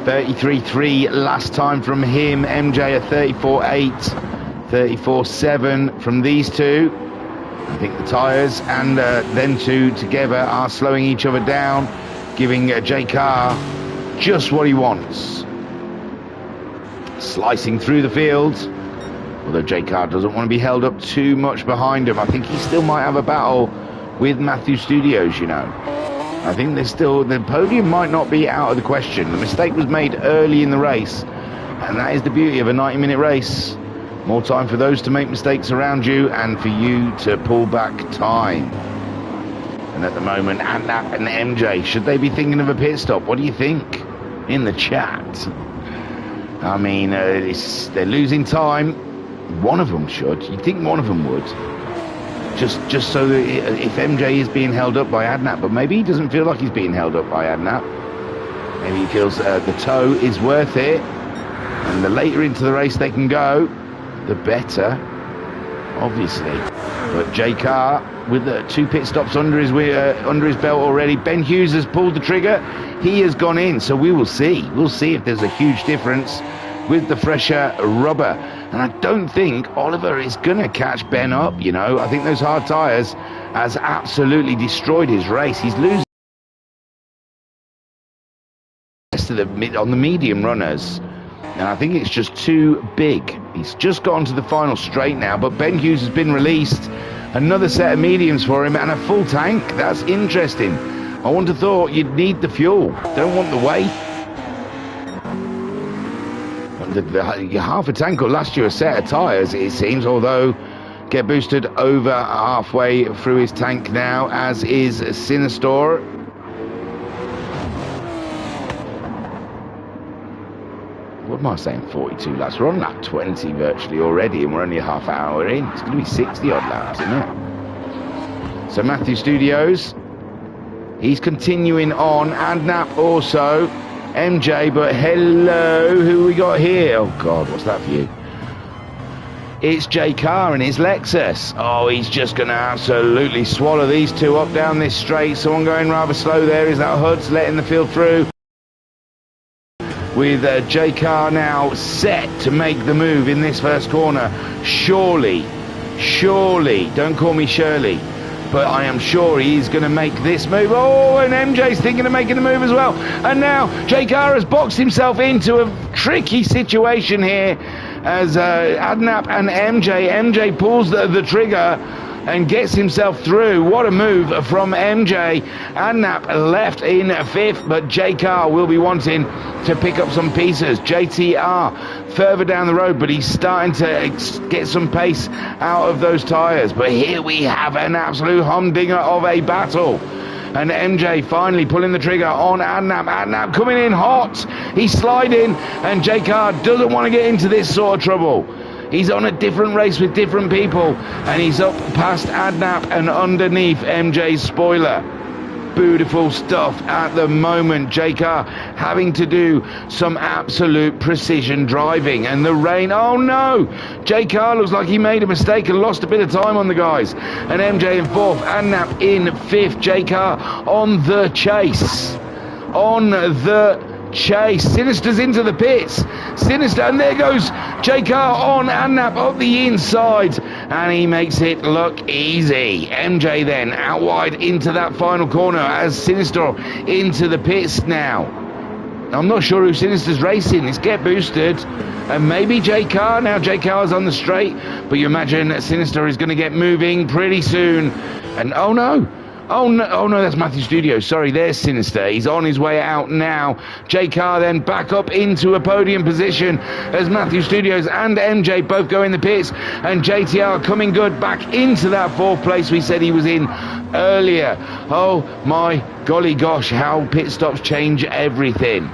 33.3 last time from him. MJ a 34.8, 34.7 from these two. I think the tyres and them two together are slowing each other down, giving J Car just what he wants. Slicing through the field, although J Car doesn't want to be held up too much behind him. I think he still might have a battle with Matthew Studios, you know. I think there's still, the podium might not be out of the question. The mistake was made early in the race, and that is the beauty of a 90-minute race. More time for those to make mistakes around you and for you to pull back time. And at the moment, Adnap and MJ, should they be thinking of a pit stop? What do you think in the chat? I mean, they're losing time. One of them should. You'd think one of them would. Just so that if MJ is being held up by Adnap, but maybe he doesn't feel like he's being held up by Adnap. Maybe he feels the tow is worth it. And the later into the race they can go, the better, obviously. But J Car with 2 pit stops under his belt already. Ben Hughes has pulled the trigger. He has gone in, so we will see. We'll see if there's a huge difference with the fresher rubber. And I don't think Oliver is going to catch Ben up, you know. I think those hard tyres has absolutely destroyed his race. He's losing on the medium runners. And I think it's just too big. He's just got onto the final straight now, but Ben Hughes has been released. Another set of mediums for him and a full tank. That's interesting. I wouldn't have thought you'd need the fuel. Don't want the weight. Half a tank will last you a set of tyres, it seems, although get boosted over halfway through his tank now, as is Sinistor. What am I saying, 42 laps? We're on lap 20 virtually already, and we're only a half hour in. It's going to be 60 odd laps, isn't it? So Matthew Studios, he's continuing on. Adnap also. MJ, but hello, who we got here? Oh God, what's that for you? It's J Car and his Lexus. Oh, he's just going to absolutely swallow these two up down this straight. Someone going rather slow there. Is that Hoods letting the field through? With J Car now set to make the move in this first corner. Surely, don't call me Shirley, but I am sure he's going to make this move. Oh, and MJ's thinking of making the move as well. And now J Car has boxed himself into a tricky situation here as Adnap and MJ pulls the trigger and gets himself through. What a move from MJ. Adnap left in 5th, but J Car will be wanting to pick up some pieces. JTR further down the road, but he's starting to get some pace out of those tyres. But here we have an absolute humdinger of a battle. And MJ finally pulling the trigger on Adnap. Adnap coming in hot. He's sliding, and J Car doesn't want to get into this sort of trouble. He's on a different race with different people, and he's up past Adnap and underneath MJ's spoiler. beautiful stuff at the moment. JK having to do some absolute precision driving, and the rain, oh no, JK looks like he made a mistake and lost a bit of time on the guys, and MJ in fourth, Adnap in fifth. JK on the chase, Sinister's into the pits, Sinister, and there goes JK on Adnap up the inside, and he makes it look easy. MJ then out wide into that final corner as Sinister into the pits now. I'm not sure who Sinister's racing. It's Get Boosted and maybe JK. Now JK's on the straight, but you imagine Sinister is going to get moving pretty soon. And oh no, that's Matthew Studios. Sorry, there's Sinister. He's on his way out now. JK then back up into a podium position as Matthew Studios and MJ both go in the pits, and JTR coming good back into that fourth place we said he was in earlier. Oh my golly gosh, how pit stops change everything.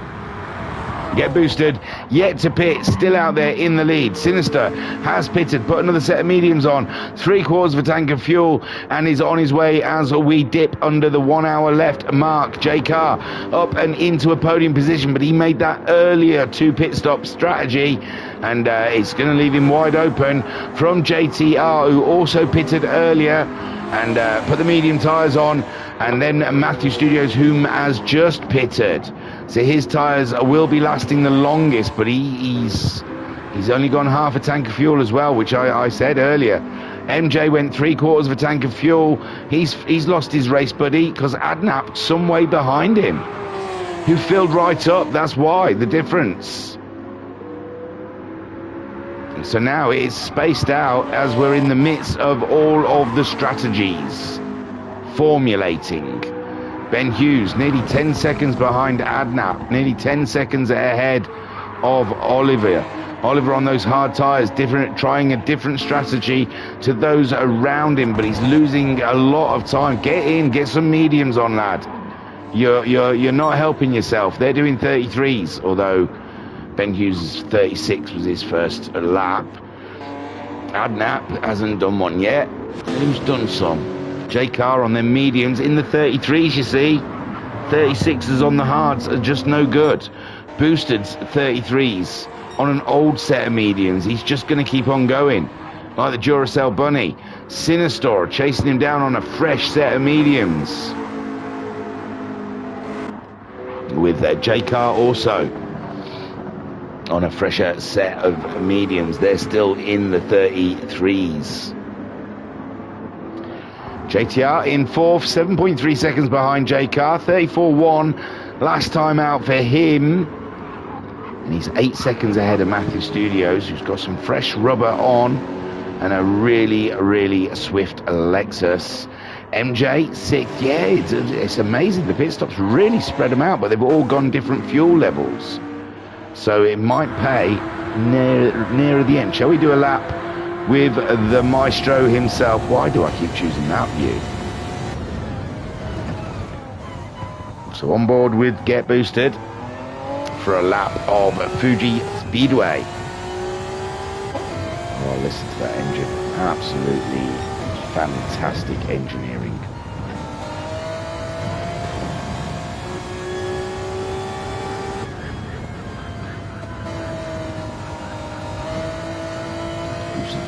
Get Boosted yet to pit, still out there in the lead. Sinister has pitted, put another set of mediums on, 3/4 of a tank of fuel, and is on his way as we dip under the 1 hour left mark. JK up and into a podium position, but he made that earlier 2 pit stop strategy, and it's going to leave him wide open from JTR, who also pitted earlier and put the medium tyres on, and then Matthew Studios, whom has just pitted. So his tyres will be lasting the longest, but he's only gone half a tank of fuel as well, which I said earlier. MJ went 3/4 of a tank of fuel. He's lost his race buddy because Adnap some way behind him, who filled right up. That's why the difference. And so now it's spaced out as we're in the midst of all of the strategies formulating. Ben Hughes nearly 10 seconds behind Adnap, nearly 10 seconds ahead of Oliver. Oliver on those hard tyres, trying a different strategy to those around him, but he's losing a lot of time. Get in, get some mediums on, lad. You're not helping yourself. They're doing 33s, although Ben Hughes' 36 was his first lap. Adnap hasn't done one yet. Who's done some? JK on their mediums in the 33s, you see. 36s on the hards are just no good. Boosted 33s on an old set of mediums. He's just going to keep on going, like the Duracell Bunny. Sinister chasing him down on a fresh set of mediums, with JK also on a fresher set of mediums. They're still in the 33s. JTR in fourth, 7.3 seconds behind JK, 34.1 last time out for him. And he's 8 seconds ahead of Matthew Studios, who's got some fresh rubber on and a really, really swift Lexus. MJ, sixth. Yeah, it's amazing. The pit stops really spread them out, but they've all gone different fuel levels. So it might pay nearer the end. Shall we do a lap with the maestro himself? Why do I keep choosing that view? So on board with Get Boosted for a lap of Fuji Speedway. Oh, listen to that engine. Absolutely fantastic engineering.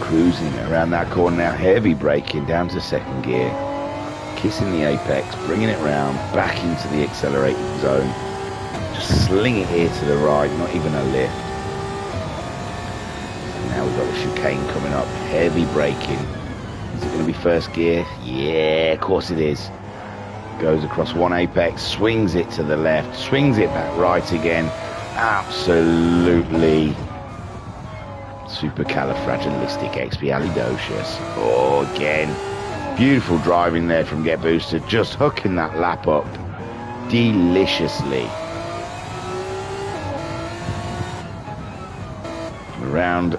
Cruising around that corner now, heavy braking down to second gear, kissing the apex, bringing it round back into the accelerating zone, just sling it here to the right, not even a lift. And now we've got the chicane coming up, heavy braking. Is it going to be first gear? Yeah, of course it is. Goes across one apex, swings it to the left, swings it back right again. Absolutely supercalifragilisticexpialidocious. Oh, again, beautiful driving there from Get Boosted, just hooking that lap up deliciously. Around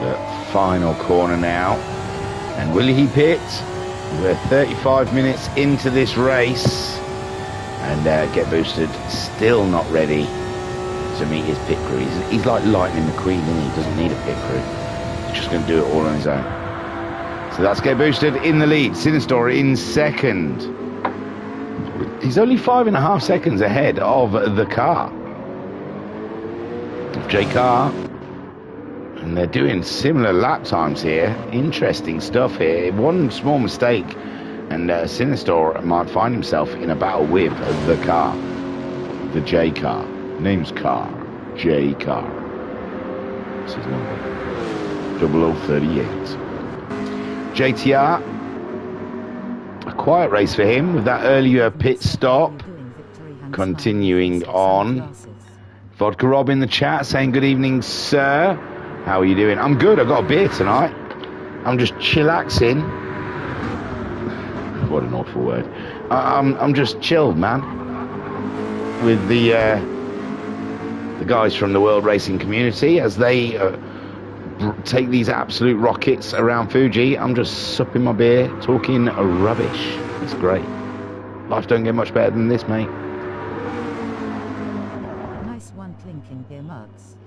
the final corner now, and will he pit? We're 35 minutes into this race, and Get Boosted still not ready to meet his pit crew. He's like Lightning McQueen, isn't he? He doesn't need a pit crew. He's just going to do it all on his own. So that's Get Boosted in the lead. Sinister in second. He's only 5.5 seconds ahead of the car. J Car. And they're doing similar lap times here. Interesting stuff here. One small mistake and Sinister might find himself in a battle with the car. The J Car. Name's Car. J Car. This is number 0038. JTR, a quiet race for him with that earlier pit stop. Continuing on. Vodka Rob in the chat saying good evening, sir. How are you doing? I'm good. I've got a beer tonight. I'm just chillaxing. What an awful word. I'm just chilled, man. With the guys from the world racing community as they take these absolute rockets around Fuji. I'm just supping my beer, talking rubbish. It's great. Life don't get much better than this, mate. Nice one, clinking beer mugs.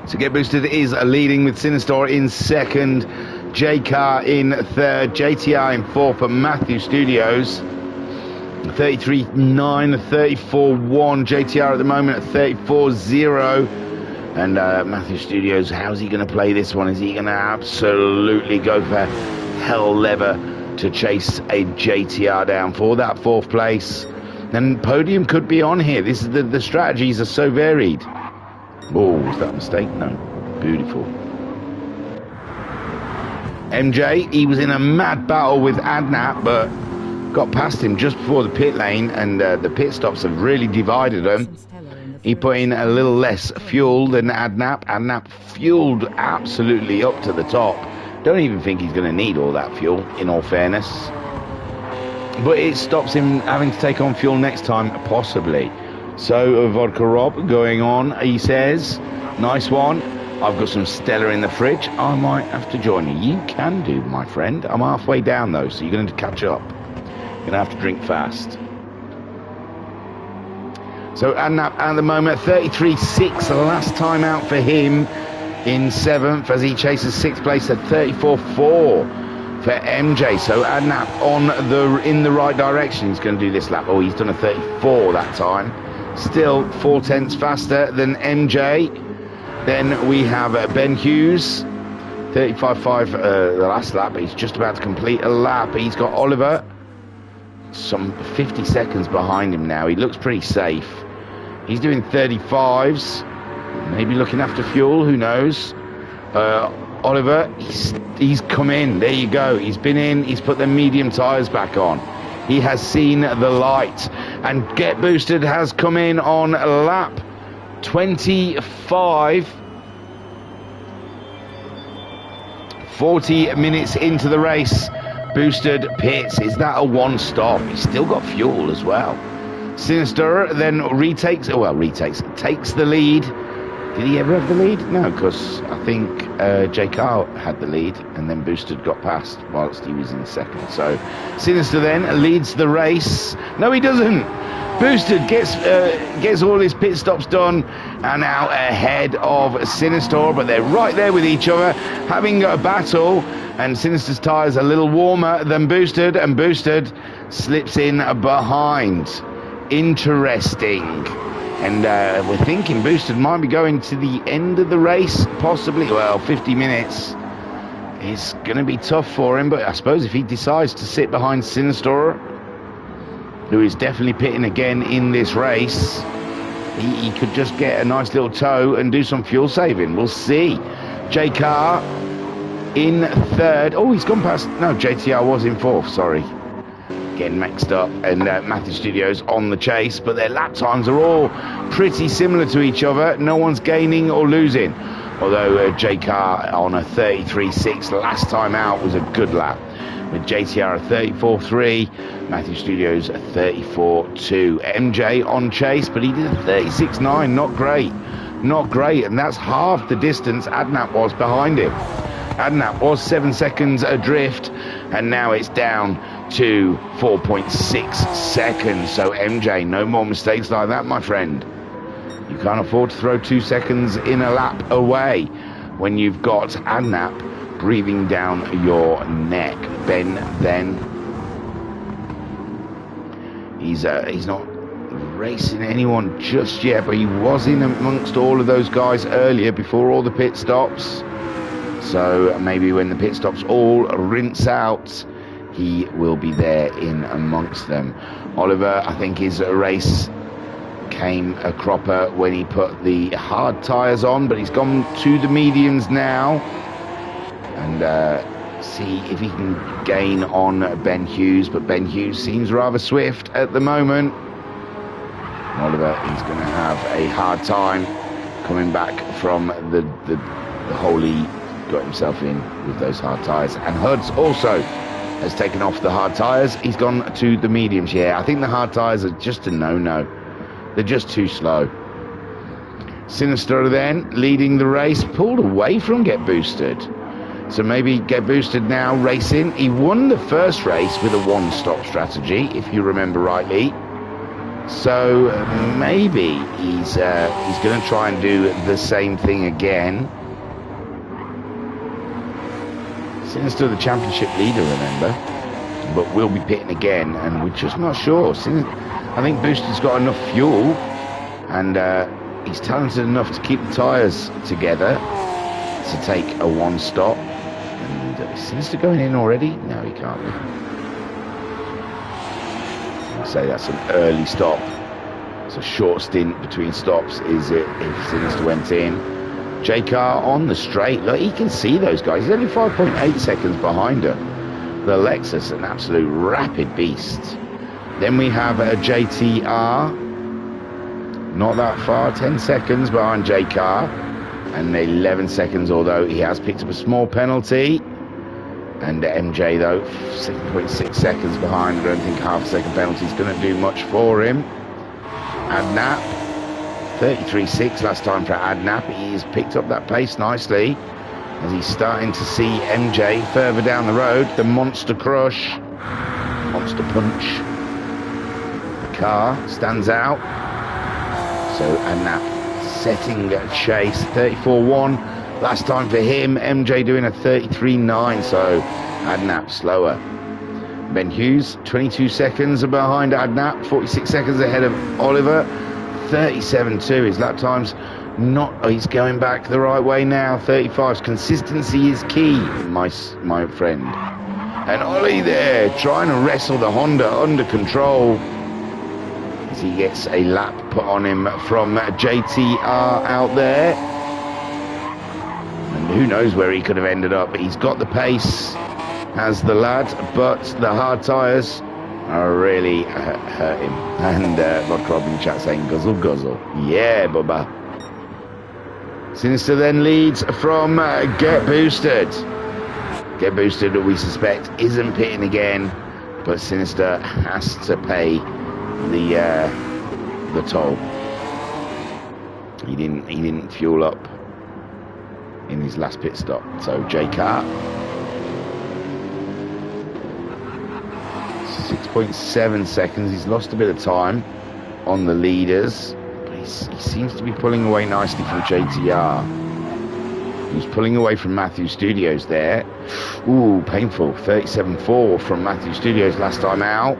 So Get Boosted is leading with Sinister in second, J-Car in third, JTR in fourth for Matthew Studios. 33.9, 34.1, JTR at the moment at 34.0. And Matthew Studios, how's he going to play this one? Is he going to absolutely go for hell leather to chase a JTR down for that fourth place? And podium could be on here. This is the strategies are so varied. Oh, was that a mistake? No. Beautiful. MJ, he was in a mad battle with Adnap, but got past him just before the pit lane, and the pit stops have really divided him. He put in a little less fuel than Adnap. Adnap fueled absolutely up to the top. Don't even think he's going to need all that fuel, in all fairness. But it stops him having to take on fuel next time, possibly. So, Vodka Rob going on, he says, nice one. I've got some Stella in the fridge. I might have to join you. You can do, my friend. I'm halfway down, though, so you're going to catch up. You're going to have to drink fast. So Adnap at the moment, 33.6, the last time out for him in seventh as he chases sixth place at 34.4 for MJ. So Adnap in the right direction. He's going to do this lap. Oh, he's done a 34 that time. Still 0.4 faster than MJ. Then we have Ben Hughes, 35.5 the last lap. He's just about to complete a lap. He's got Oliver some 50 seconds behind him now. He looks pretty safe. He's doing 35s, maybe looking after fuel, who knows. Oliver, he's come in, there you go. He's been in, he's put the medium tyres back on. He has seen the light. And Get Boosted has come in on lap 25. 40 minutes into the race. Boosted pits. Is that a one stop? He's still got fuel as well. Sinister then takes the lead. Did he ever have the lead? No, because I think J. Carl had the lead and then Boosted got past whilst he was in second. So Sinister then leads the race. No, he doesn't. Boosted gets all his pit stops done and now ahead of Sinister, but they're right there with each other having a battle, and Sinister's tyres a little warmer than Boosted, and Boosted slips in behind. Interesting. And we're thinking Boosted might be going to the end of the race, possibly. Well, 50 minutes is going to be tough for him, but I suppose if he decides to sit behind Sinister, who is definitely pitting again in this race, he could just get a nice little tow and do some fuel saving. We'll see. J Car in third. Oh, he's gone past. No, JTR was in fourth, sorry. Getting mixed up. And Matthew Studios on the chase, but their lap times are all pretty similar to each other. No one's gaining or losing. Although J Car on a 33.6 last time out was a good lap. With JTR at 34.3, Matthew Studios at 34.2. MJ on chase, but he did a 36.9. Not great. Not great. And that's half the distance Adnap was behind him. Adnap was 7 seconds adrift, and now it's down to 4.6 seconds. So MJ, no more mistakes like that, my friend. You can't afford to throw 2 seconds in a lap away. when you've got Adnap breathing down your neck. Ben then, he's not racing anyone just yet, but he was in amongst all of those guys earlier before all the pit stops. So maybe when the pit stops all rinse out, he will be there in amongst them. Oliver, I think his race came a cropper when he put the hard tyres on, but he's gone to the mediums now, and see if he can gain on Ben Hughes, but Ben Hughes seems rather swift at the moment. Oliver is going to have a hard time coming back from the hole he got himself in with those hard tyres. And Hudds also has taken off the hard tyres. He's gone to the mediums. Yeah, I think the hard tyres are just a no-no. They're just too slow. Sinister then, leading the race, pulled away from Get Boosted. So maybe Get Boosted now racing. He won the first race with a one-stop strategy, if you remember rightly. So maybe he's going to try and do the same thing again. Sinister, the championship leader, remember, but we'll be pitting again, and we're just not sure. I think Booster's got enough fuel, and he's talented enough to keep the tyres together to take a one-stop. And is Sinister going in already? No, he can't be. I'd say that's an early stop. It's a short stint between stops, is it, if Sinister went in. J-Car on the straight. Look, he can see those guys. He's only 5.8 seconds behind her. The Lexus, an absolute rapid beast. Then we have a JTR. Not that far, 10 seconds behind J-Car. And 11 seconds, although he has picked up a small penalty. And MJ, though, 7.6 seconds behind. I don't think half a second penalty is going to do much for him. Adnap, 33.6 last time for Adnap. He's picked up that pace nicely as he's starting to see MJ further down the road. The Monster Crush, Monster Punch. The car stands out. So Adnap setting a chase, 34.1 last time for him. MJ doing a 33.9, so Adnap slower. Ben Hughes, 22 seconds behind Adnap, 46 seconds ahead of Oliver, 37.2. His lap time's not, he's going back the right way now, 35. Consistency is key, my friend. And Ollie there, trying to wrestle the Honda under control as he gets a lap put on him from JTR out there. And who knows where he could have ended up. He's got the pace as the lad, but the hard tyres really hurt him. And Rod Crobb in the chat saying guzzle guzzle. Yeah, Bubba. Sinister then leads from Get Boosted. Get Boosted, we suspect, isn't pitting again, but Sinister has to pay the toll. He didn't fuel up in his last pit stop. So J-Car, 6.7 seconds. He's lost a bit of time on the leaders, but he seems to be pulling away nicely from JTR. He's pulling away from Matthew Studios there. Ooh, painful. 37.4 from Matthew Studios last time out.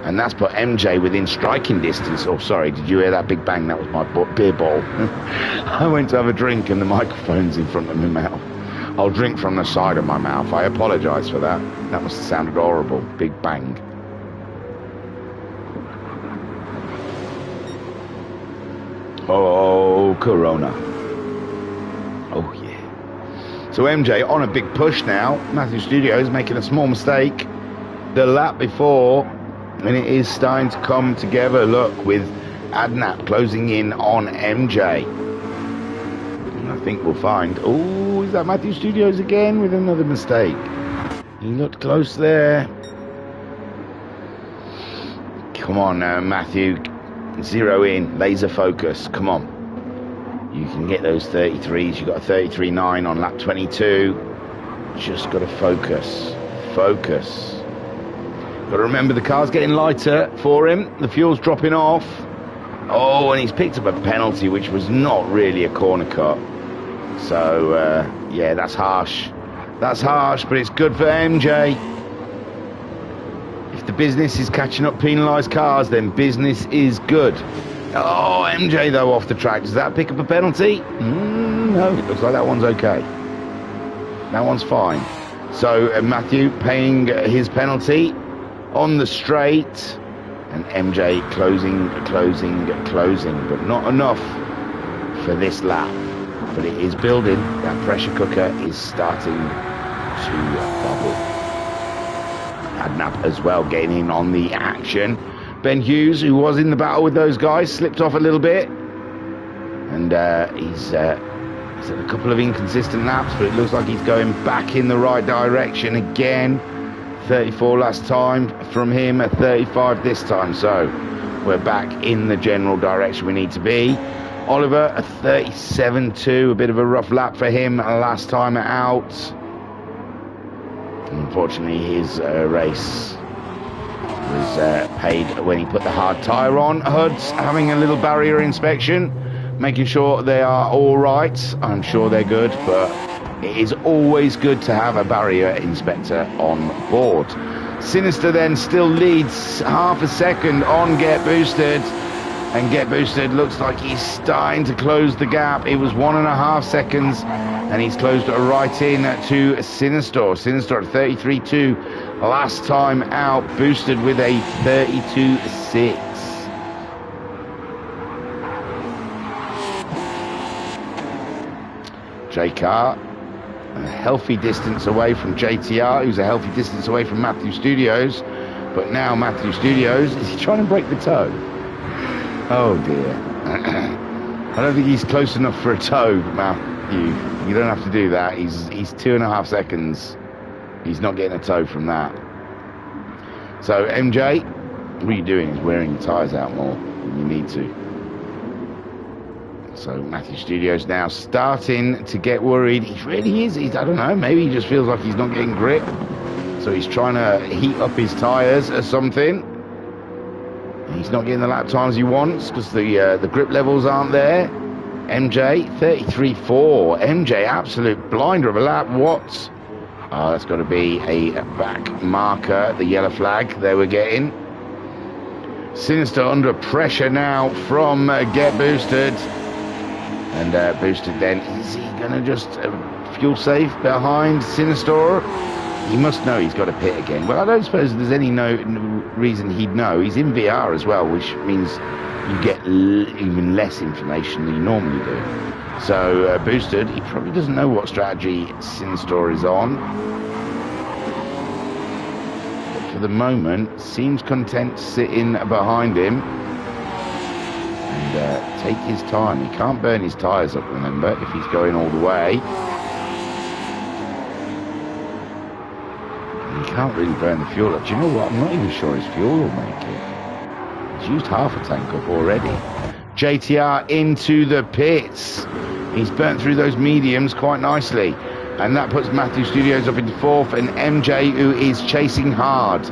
And that's put MJ within striking distance. Oh, sorry, did you hear that big bang? That was my beer bottle. I went to have a drink and the microphone's in front of my mouth. I'll drink from the side of my mouth. I apologise for that. That must have sounded horrible. Big bang. Oh, Corona. Oh, yeah. So MJ on a big push now. Matthew Studios making a small mistake the lap before, and it is starting to come together. Look, with Adnap closing in on MJ. And I think we'll find... Oh, is that Matthew Studios again with another mistake? He looked close there. Come on now, Matthew. Zero in. Laser focus. Come on. You can get those 33s. You've got a 33.9 on lap 22. Just got to focus. Focus. Got to remember the car's getting lighter for him. The fuel's dropping off. Oh, and he's picked up a penalty, which was not really a corner cut. So, yeah, that's harsh. That's harsh, but it's good for MJ. If the business is catching up penalised cars, then business is good. Oh, MJ, though, off the track. Does that pick up a penalty? No, it looks like that one's okay. That one's fine. So, Matthew paying his penalty on the straight. And MJ closing, but not enough for this lap. But it is building. That pressure cooker is starting to bubble. Adnap as well getting in on the action. Ben Hughes, who was in the battle with those guys, slipped off a little bit. And he's had a couple of inconsistent laps, but it looks like he's going back in the right direction again. 34 last time from him, a 35 this time. So we're back in the general direction we need to be. Oliver, a 37.2, a bit of a rough lap for him last time out. Unfortunately, his race was paid when he put the hard tyre on. HUD's having a little barrier inspection, making sure they are all right. I'm sure they're good, but it is always good to have a barrier inspector on board. Sinister then still leads half a second on Get Boosted. And Get Boosted looks like he's starting to close the gap. It was 1.5 seconds, and he's closed right in to Sinister. Sinister at 33.2 last time out. Boosted with a 32.6. J-Car, a healthy distance away from JTR, who's a healthy distance away from Matthew Studios. But now Matthew Studios, is he trying to break the toe? Oh dear. I don't think he's close enough for a toe, Matthew. You don't have to do that. He's 2.5 seconds. He's not getting a toe from that. So MJ, what are you doing? Is wearing your tyres out more than you need to. So Matthew Studios now starting to get worried. He really is. I don't know. Maybe he just feels like he's not getting grip. So he's trying to heat up his tyres or something. He's not getting the lap times he wants because the grip levels aren't there. MJ, 33.4. MJ, absolute blinder of a lap. What? Oh, that's got to be a back marker, the yellow flag they were getting. Sinister under pressure now from Get Boosted. And Boosted then, is he going to just fuel safe behind Sinister? He must know he's got to pit again. Well, I don't suppose there's any reason he'd know. He's in VR as well, which means you get even less information than you normally do. So Boosted, he probably doesn't know what strategy Sinister is on. But for the moment, seems content sitting behind him. And take his time. He can't burn his tyres up, remember, if he's going all the way. He can't really burn the fuel up. Do you know what? I'm not even sure his fuel will make it. He's used half a tank up already. JTR into the pits. He's burnt through those mediums quite nicely. And that puts Matthew Studios up into 4th. And MJ, who is chasing hard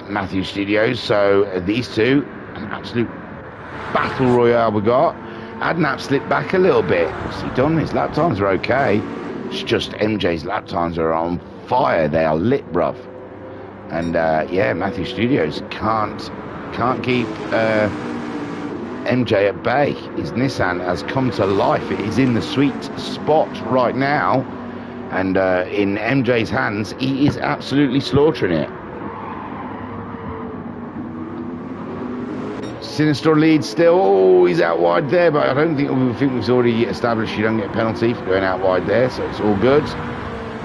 Matthew Studios. So these two, an absolute battle royale we got. Adnap slipped back a little bit. What's he done? His lap times are okay. It's just MJ's lap times are on fire. They are lit, bruv. And yeah, Matthew Studios can't keep MJ at bay. His Nissan has come to life. It is in the sweet spot right now, and in MJ's hands, he is absolutely slaughtering it. Sinister lead still. Oh, he's out wide there, but I don't think we've already established you don't get a penalty for going out wide there, so it's all good.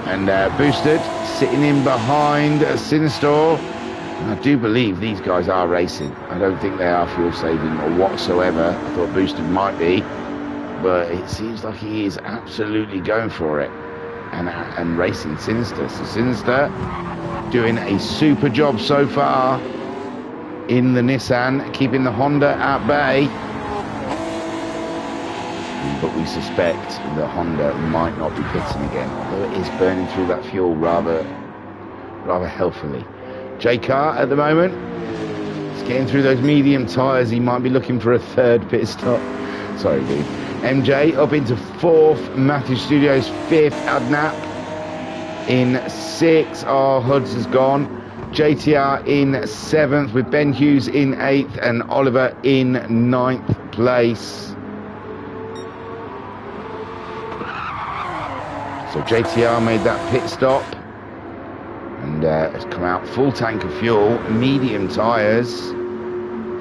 And Boosted sitting in behind Sinister. And I do believe these guys are racing. I don't think they are fuel saving or whatsoever. I thought Boosted might be, but it seems like he is absolutely going for it and racing Sinister. So Sinister doing a super job so far in the Nissan, keeping the Honda at bay. But we suspect the Honda might not be pitting again, although it is burning through that fuel rather healthily. J-Car at the moment, he's getting through those medium tyres. He might be looking for a third pit stop. Sorry, dude. MJ up into 4th, Matthew Studios 5th, Adnap in 6th. Oh, Huds has gone. JTR in 7th with Ben Hughes in 8th and Oliver in 9th place. So JTR made that pit stop and has come out full tank of fuel, medium tyres,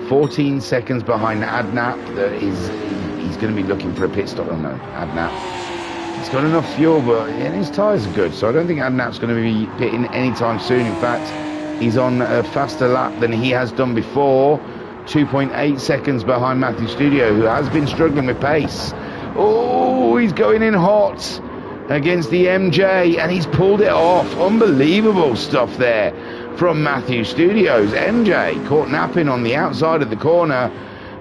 14 seconds behind Adnap. He's going to be looking for a pit stop. Oh no, Adnap. He's got enough fuel, but his tyres are good, so I don't think Adnap's going to be pitting anytime soon. In fact, he's on a faster lap than he has done before, 2.8 seconds behind Matthew Studio, who has been struggling with pace. Oh, he's going in hot against the MJ, and he's pulled it off. Unbelievable stuff there from Matthew Studios. MJ caught napping on the outside of the corner,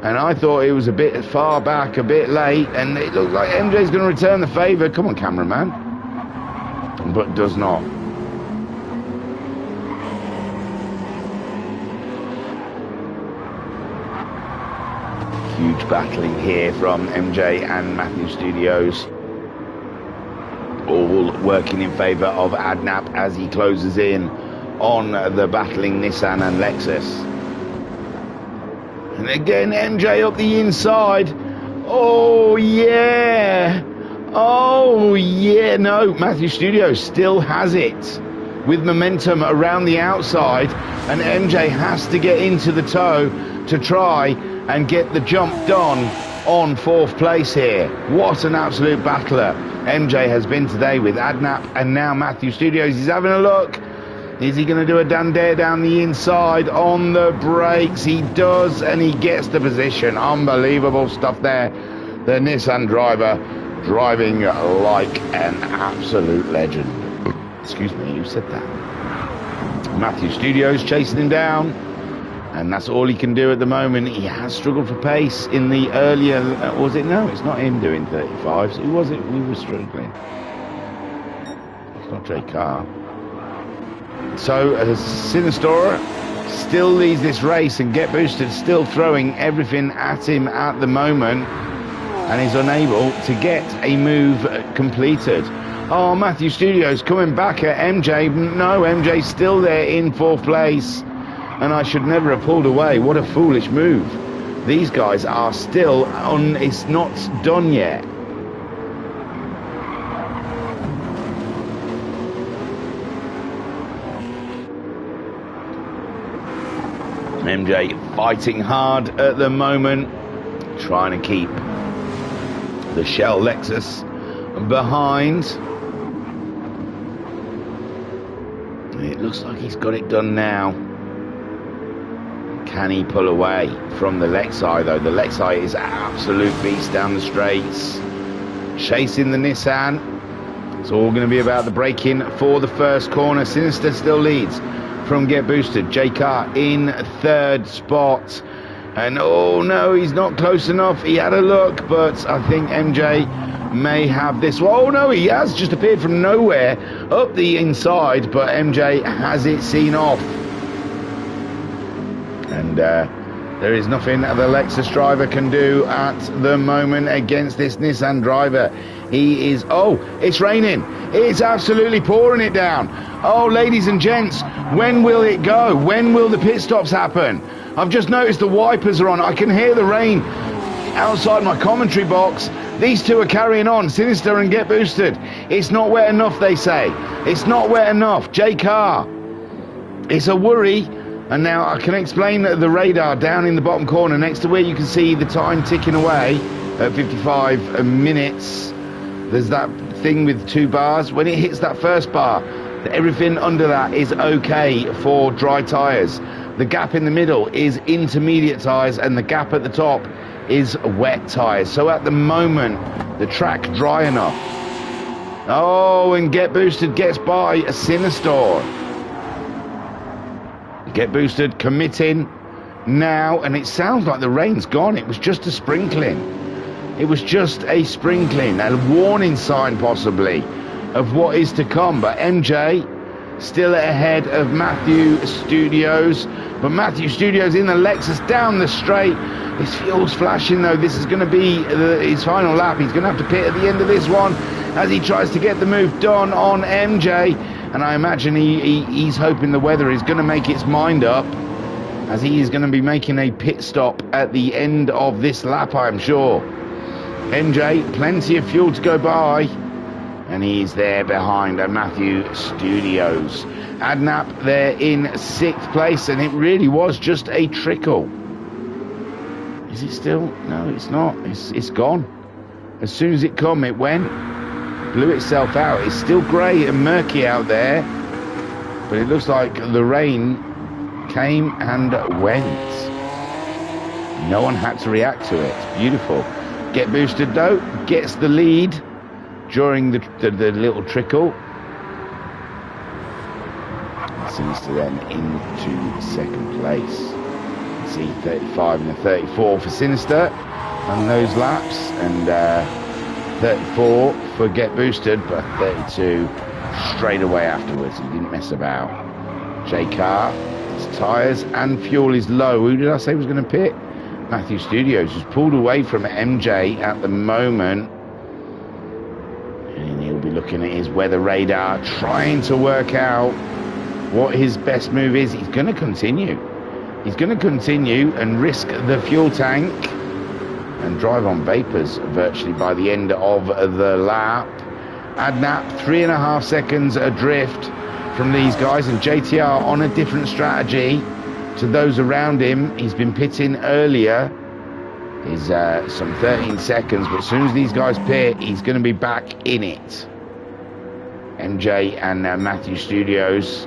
and I thought it was a bit far back, a bit late, and it looks like MJ's going to return the favour. Come on, cameraman. But does not. Huge battling here from MJ and Matthew Studios, all working in favour of Adnap as he closes in on the battling Nissan and Lexus. And again, MJ up the inside. Oh yeah, oh yeah. No, Matthew Studios still has it with momentum around the outside, and MJ has to get into the toe to try and get the jump done on 4th place here. What an absolute battler MJ has been today with Adnap and now Matthew Studios. He's having a look. Is he going to do a dare down the inside on the brakes? He does, and he gets the position. Unbelievable stuff there. The Nissan driver driving like an absolute legend. Excuse me, who said that? Matthew Studios chasing him down, and that's all he can do at the moment. He has struggled for pace in the earlier, was it? No, it's not him doing 35s. Who was it? We were struggling. It's not Jay Carr. So Sinistora still leads this race, and Get Boosted still throwing everything at him at the moment, and he's unable to get a move completed. Oh, Matthew Studios coming back at MJ. No, MJ's still there in 4th place, and I should never have pulled away. What a foolish move. These guys are still on. It's not done yet. MJ fighting hard at the moment, trying to keep the Shell Lexus behind. It looks like he's got it done now. Can he pull away from the Lexi though? The Lexi is an absolute beast down the straights, chasing the Nissan. It's all going to be about the braking for the first corner. Sinister still leads from Get Boosted. J Car in 3rd spot, and oh no, he's not close enough. He had a look, but I think MJ may have this. Oh no, he has just appeared from nowhere up the inside, but MJ has it seen off. And there is nothing the Lexus driver can do at the moment against this Nissan driver. He is, oh, it's raining. It's absolutely pouring it down. Oh, ladies and gents, when will it go? When will the pit stops happen? I've just noticed the wipers are on. I can hear the rain outside my commentary box. These two are carrying on, Sinister and Get Boosted. It's not wet enough, they say. It's not wet enough. J Car. It's a worry. And now I can explain the radar down in the bottom corner next to where you can see the time ticking away at 55 minutes. There's that thing with 2 bars. When it hits that first bar, everything under that is okay for dry tyres. The gap in the middle is intermediate tyres, and the gap at the top is wet tyres. So at the moment, the track dry enough. Oh, and Get Boosted gets by a Sinistor. Get Boosted committing now, and it sounds like the rain's gone. It was just a sprinkling. It was just a sprinkling, a warning sign possibly of what is to come. But MJ still ahead of Matthew Studios. But Matthew Studios in the Lexus down the straight. His fuel's flashing though. This is going to be his final lap. He's going to have to pit at the end of this one as he tries to get the move done on MJ. And I imagine he's hoping the weather is going to make its mind up, as he is going to be making a pit stop at the end of this lap, I'm sure. MJ, plenty of fuel to go by, and he's there behind Matthew Studios. Adnap there in 6th place, and it really was just a trickle. Is it still? No, it's not. It's gone. As soon as it come, it went. Blew itself out. It's still grey and murky out there, but it looks like the rain came and went. No one had to react to it. Beautiful. Get Boosted though gets the lead during the little trickle. Sinister then into 2nd place. See 35 and a 34 for Sinister on those laps, and 34 for Get Boosted, but 32 straight away afterwards. He didn't mess about. J Car, his tyres and fuel is low. Who did I say was going to pit? Matthew Studios was pulled away from MJ at the moment, and he'll be looking at his weather radar, trying to work out what his best move is. He's going to continue. He's going to continue and risk the fuel tank and drive on vapours virtually by the end of the lap. Adnap 3.5 seconds adrift from these guys, and JTR on a different strategy to those around him. He's been pitting earlier. He's some 13 seconds, but as soon as these guys pit, he's going to be back in it. MJ and Matthew Studios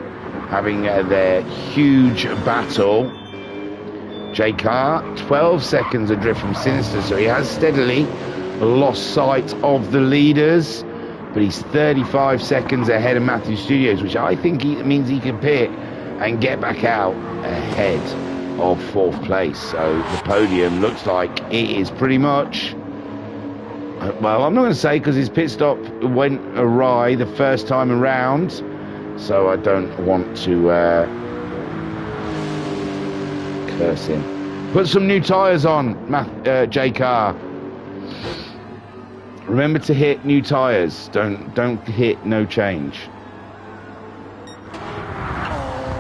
having their huge battle. J Car 12 seconds adrift from Sinister, so he has steadily lost sight of the leaders, but he's 35 seconds ahead of Matthew Studios, which I think means he can pit and get back out ahead of 4th place. So the podium looks like it is pretty much, well, I'm not going to say, because his pit stop went awry the first time around, so I don't want to curse him. Put some new tyres on, J Car. Remember to hit new tyres. Don't hit no change.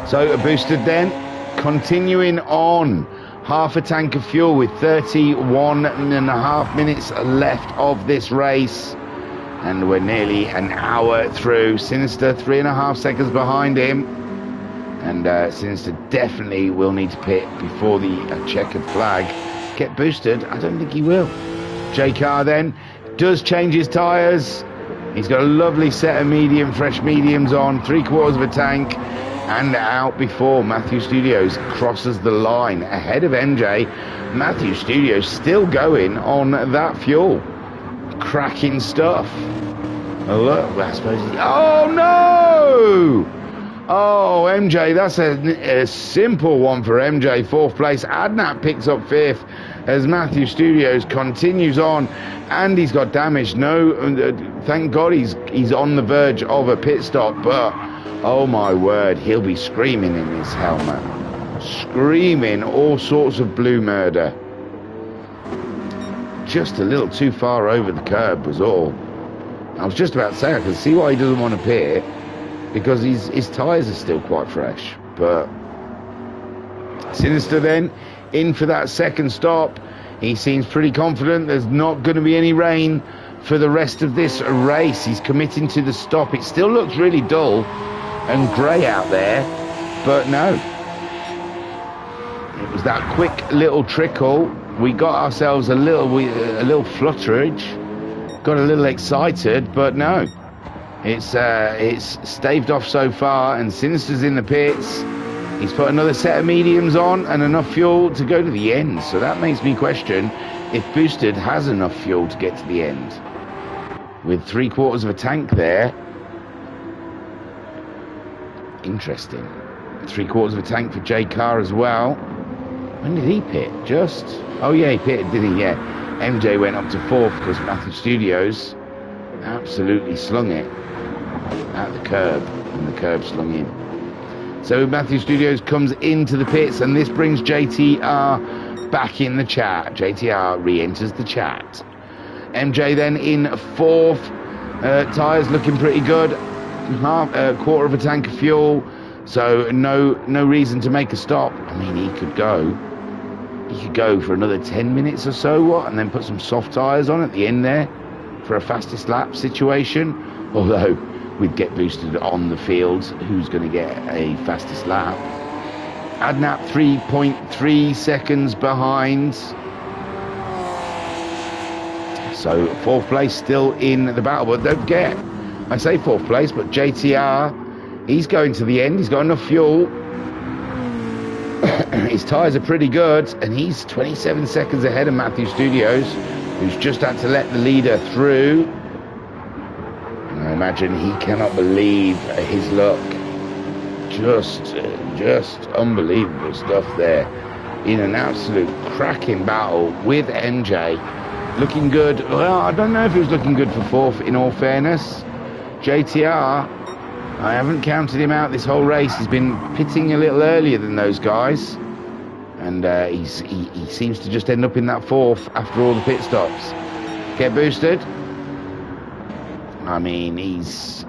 So Boosted then, continuing on. Half a tank of fuel with 31.5 minutes left of this race. And we're nearly an hour through. Sinister 3.5 seconds behind him. And Sinister definitely will need to pit before the checkered flag. Get Boosted, I don't think he will. J Car then does change his tyres. He's got a lovely set of fresh mediums on, 3/4 of a tank, and out before Matthew Studios crosses the line ahead of MJ. Matthew Studios still going on that fuel. Cracking stuff. Oh, look, I suppose oh no! Oh, MJ, that's a simple one for MJ. 4th place. Adnap picks up 5th as Matthew Studios continues on, and he's got damage. No, thank God he's on the verge of a pit stop, but oh my word, he'll be screaming in his helmet. Screaming all sorts of blue murder. Just a little too far over the curb was all. I was just about to say, I can see why he doesn't want to pit, because his tyres are still quite fresh. But Sinister then in for that 2nd stop. He seems pretty confident there's not going to be any rain for the rest of this race. He's committing to the stop. It still looks really dull and grey out there, but no. It was that quick little trickle. We got ourselves a little flutterage, got a little excited, but no. It's staved off so far, and Sinister's in the pits. He's put another set of mediums on and enough fuel to go to the end. So that makes me question if Boosted has enough fuel to get to the end. With 3/4 of a tank there. Interesting. 3/4 of a tank for J Car as well. When did he pit? Oh yeah, he pitted, didn't he? Yeah. MJ went up to 4th because Matthew Studios absolutely slung it. at the curb, and the curb slung in. So Matthew Studios comes into the pits, and this brings JTR back in the chat. JTR re-enters the chat. MJ then in 4th. Tyres looking pretty good. Quarter of a tank of fuel. So no reason to make a stop. I mean, he could go for another 10 minutes or so, and then put some soft tyres on at the end there for a fastest lap situation. Although we'd get boosted on the field. Who's going to get a fastest lap? Adnap 3.3 seconds behind. So 4th place still in the battle, but don't forget, I say 4th place, but JTR, he's going to the end. He's got enough fuel. His tyres are pretty good, and he's 27 seconds ahead of Matthew Studios, who's just had to let the leader through. And I imagine he cannot believe his luck. Just unbelievable stuff there. In an absolute cracking battle with MJ. Looking good. Well, I don't know if he was looking good for 4th, in all fairness. JTR, I haven't counted him out this whole race. He's been pitting a little earlier than those guys. And he seems to just end up in that 4th after all the pit stops. Get boosted. I mean, he's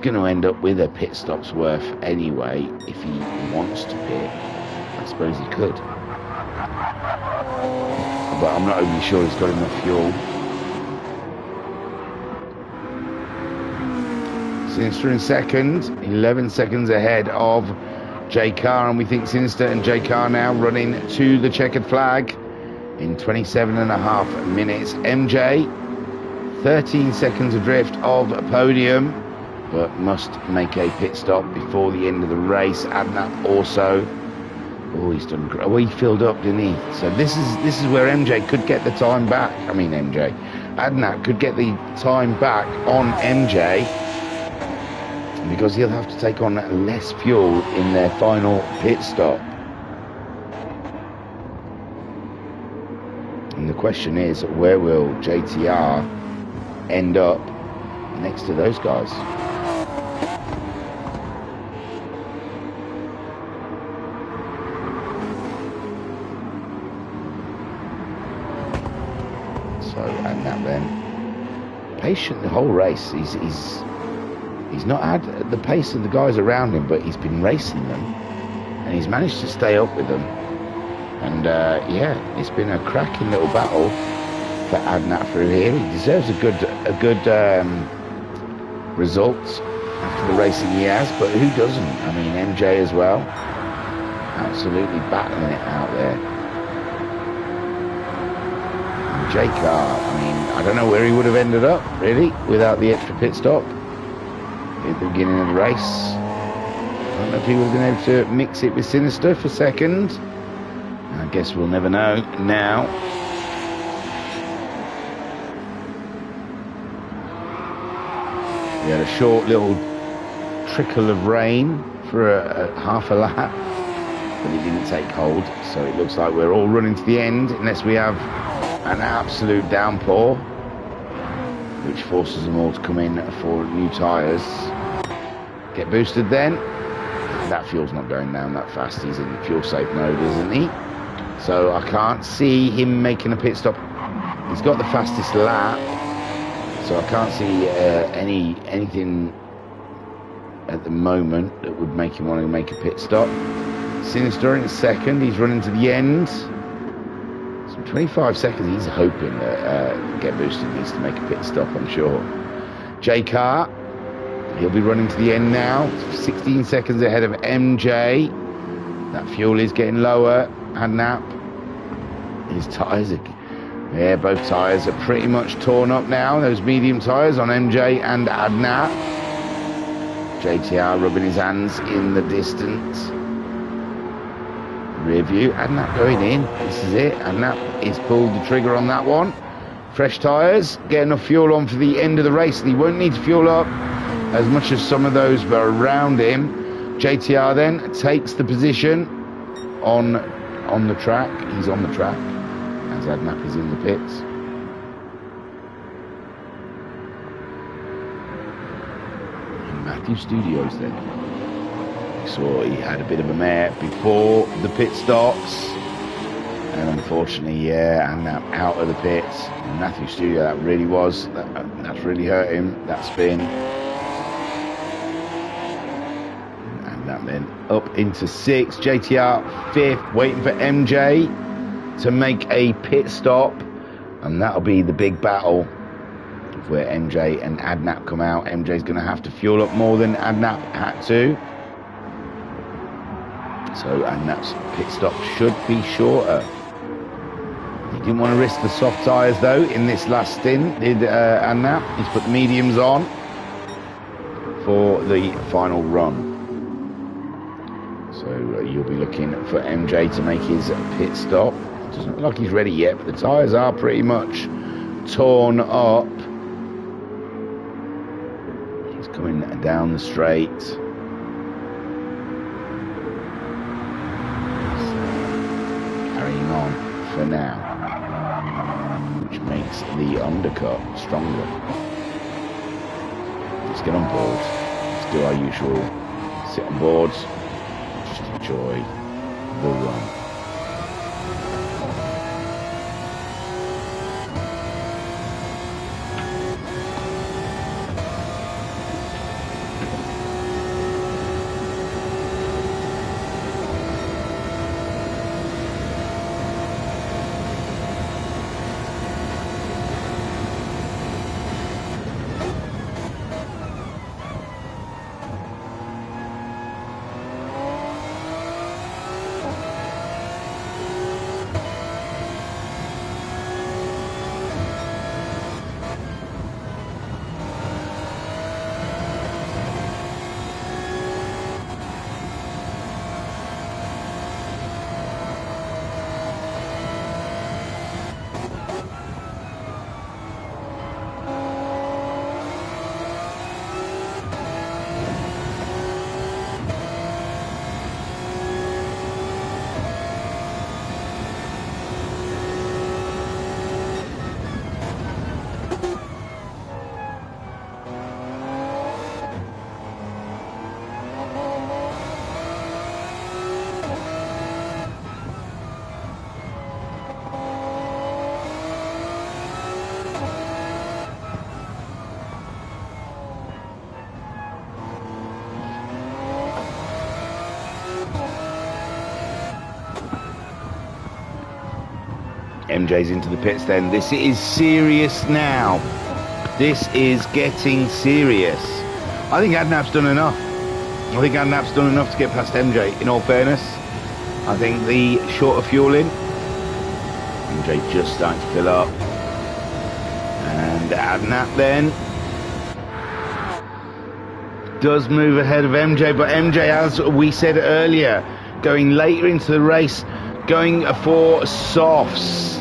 going to end up with a pit stop's worth anyway if he wants to pit. I suppose he could. But I'm not overly sure he's got enough fuel. Sinister in 2nd, 11 seconds ahead of J Car, and we think Sinister and J Car now running to the checkered flag in 27.5 minutes. MJ, 13 seconds adrift of a podium, but must make a pit stop before the end of the race. Adnap also. Oh, he's done great. Oh, he filled up, didn't he? So this is where MJ could get the time back. I mean, Adnap could get the time back on MJ, because he'll have to take on less fuel in their final pit stop. And the question is, where will JTR end up next to those guys? So, and that then, patient the whole race. He's not had the pace of the guys around him, but he's been racing them, and he's managed to stay up with them. And yeah, it's been a cracking little battle for Adnap through here. He deserves a good result after the racing he has, but who doesn't? I mean, MJ as well, absolutely battling it out there. J Car, I mean, I don't know where he would have ended up really without the extra pit stop at the beginning of the race. I don't know if he would have been able to mix it with Sinister for 2nd. I guess we'll never know now. We had a short little trickle of rain for a half a lap, but it didn't take hold, so it looks like we're all running to the end unless we have an absolute downpour, which forces them all to come in for new tyres. Get boosted then. That fuel's not going down that fast. He's in fuel safe mode, isn't he? So I can't see him making a pit stop. He's got the fastest lap, so I can't see anything at the moment that would make him want to make a pit stop. Sinister in 2nd. He's running to the end. 25 seconds, he's hoping that Get Boosted needs to make a pit stop, I'm sure. J Car, he'll be running to the end now, 16 seconds ahead of MJ. That fuel is getting lower. Adnap, his tyres are, yeah, both tyres are pretty much torn up now, those medium tyres on MJ and Adnap. JTR rubbing his hands in the distance. Rear view, Adnap going in. This is it. Adnap is pulled the trigger on that one. Fresh tyres, get enough fuel on for the end of the race, and he won't need to fuel up as much as some of those were around him. JTR then takes the position on the track. He's on the track as Adnap is in the pits. Matthew Studios then. We saw he had a bit of a mare before the pit stops. And unfortunately, yeah, and out of the pits. And Matthew Studio, that really was. That's really hurt him, that spin. And that then up into 6th. JTR 5th, waiting for MJ to make a pit stop. And that'll be the big battle where MJ and Adnap come out. MJ's going to have to fuel up more than Adnap had to. So Adnap's pit stop should be shorter. He didn't want to risk the soft tyres though in this last stint, did Adnap. He's put the mediums on for the final run. So you'll be looking for MJ to make his pit stop. Doesn't look like he's ready yet, but the tyres are pretty much torn up. He's coming down the straight. Carrying on for now, which makes the undercut stronger. Let's get on board. Let's do our usual sit on board. Just enjoy the run. MJ's into the pits then. This is serious now. This is getting serious. I think Adnap's done enough. I think Adnap's done enough to get past MJ, in all fairness. I think the shorter fueling, MJ just starting to fill up. And Adnap then does move ahead of MJ, but MJ, as we said earlier, going later into the race, going for softs.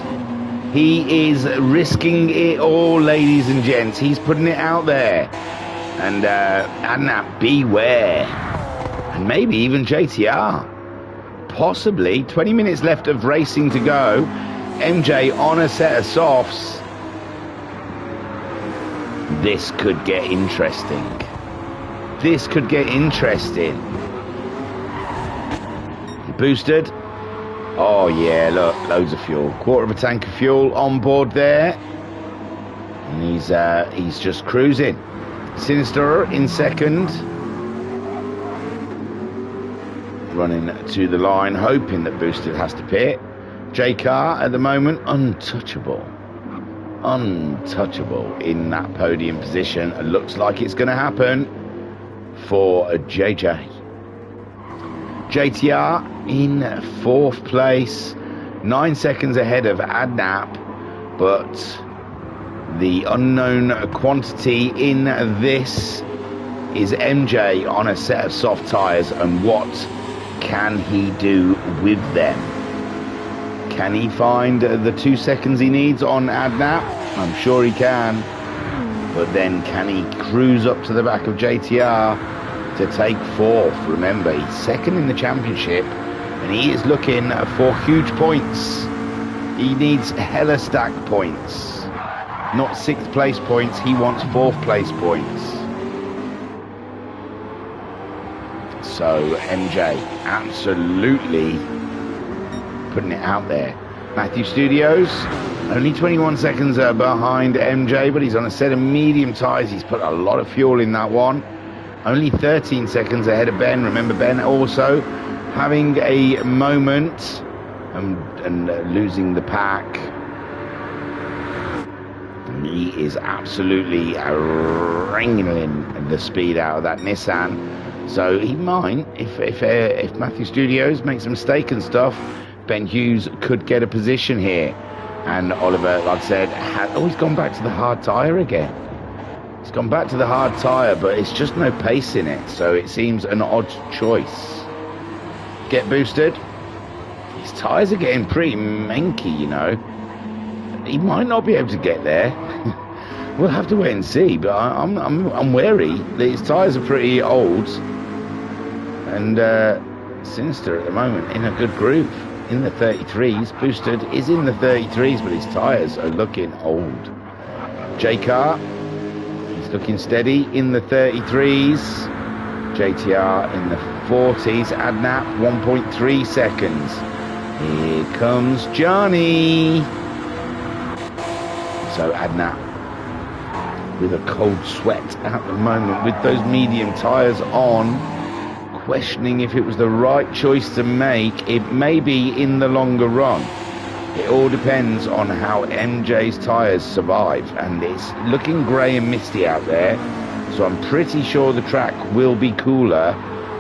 He is risking it all, ladies and gents. He's putting it out there. And Adnap, beware. And maybe even JTR. Possibly. 20 minutes left of racing to go. MJ on a set of softs. This could get interesting. This could get interesting. Boosted. Oh yeah, look, loads of fuel. Quarter of a tank of fuel on board there. And he's just cruising. Sinister in second. Running to the line, hoping that Boosted has to pit. J-Car at the moment, untouchable. Untouchable in that podium position. It looks like it's going to happen for JJ. JTR in 4th place, 9 seconds ahead of Adnap, but the unknown quantity in this is MJ on a set of soft tyres, and what can he do with them? Can he find the 2 seconds he needs on Adnap? I'm sure he can, but then can he cruise up to the back of JTR to take 4th? Remember, he's 2nd in the championship, and he is looking for huge points. He needs hella stacked points, not 6th place points. He wants 4th place points. So MJ absolutely putting it out there. Matthew Studios, only 21 seconds behind MJ, but he's on a set of medium tyres. He's put a lot of fuel in that one. Only 13 seconds ahead of Ben. Remember, Ben also having a moment and losing the pack. And he is absolutely wrangling the speed out of that Nissan. So he might, if Matthew Studios makes a mistake and stuff, Ben Hughes could get a position here. And Oliver, like I said, he's gone back to the hard tyre again. He's gone back to the hard tyre, but it's just no pace in it. So it seems an odd choice. Get boosted. His tyres are getting pretty manky, you know. He might not be able to get there. We'll have to wait and see, but I'm wary that his tyres are pretty old. And Sinister at the moment in a good groove. In the 33s, Boosted is in the 33s, but his tyres are looking old. J-Car, he's looking steady in the 33s. JTR in the 40s. Adnap, 1.3 seconds. Here comes Johnny. So Adnap with a cold sweat at the moment with those medium tyres on, questioning if it was the right choice to make. It may be in the longer run. It all depends on how MJ's tyres survive, and it's looking grey and misty out there, so I'm pretty sure the track will be cooler,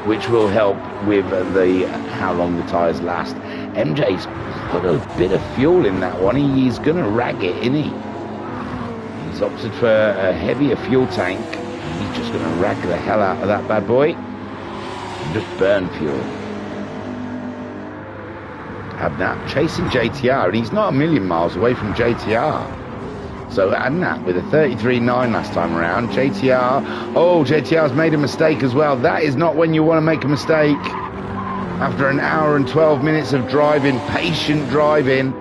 which will help with how long the tyres last. MJ's put a bit of fuel in that one. He's going to rag it, isn't he? He's opted for a heavier fuel tank. He's just going to rag the hell out of that bad boy. Just burn fuel. Adnap chasing JTR, and he's not a million miles away from JTR. So Adnap with a 33.9 last time around. JTR's made a mistake as well. That is not when you want to make a mistake. After an hour and 12 minutes of driving, patient driving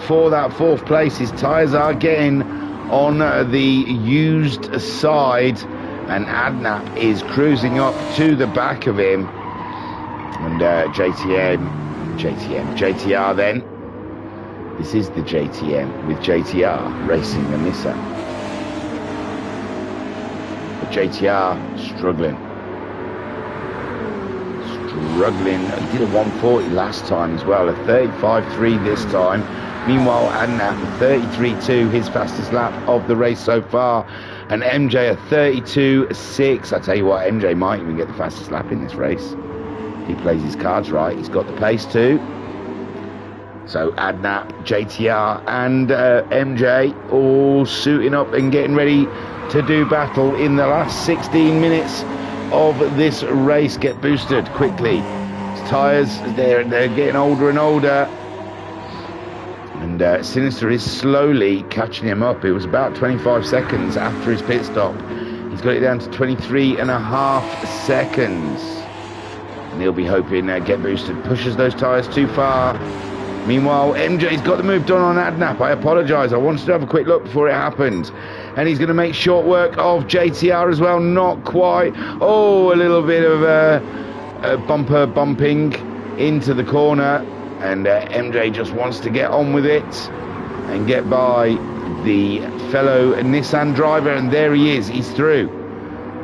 for that fourth place, his tyres are getting on the used side. And Adnap is cruising up to the back of him. And JTR then. This is the JTM with JTR racing the Nissan. But JTR struggling. He did a 140 last time as well, a 35.3 this time. Meanwhile, Adnap, 33.2, his fastest lap of the race so far. And MJ a 32.6. I tell you what, MJ might even get the fastest lap in this race. He plays his cards right. He's got the pace too. So Adnap, JTR and MJ all suiting up and getting ready to do battle in the last 16 minutes of this race. Get boosted quickly. His tyres, they're getting older and older. And Sinister is slowly catching him up. It was about 25 seconds after his pit stop. He's got it down to 23.5 seconds. And he'll be hoping Get Boosted pushes those tyres too far. Meanwhile, MJ's got the move done on Adnap. I apologise. I wanted to have a quick look before it happened. And he's going to make short work of JTR as well. Not quite. Oh, a little bit of a bumper bumping into the corner. And MJ just wants to get on with it and get by the fellow Nissan driver, and there he is, he's through.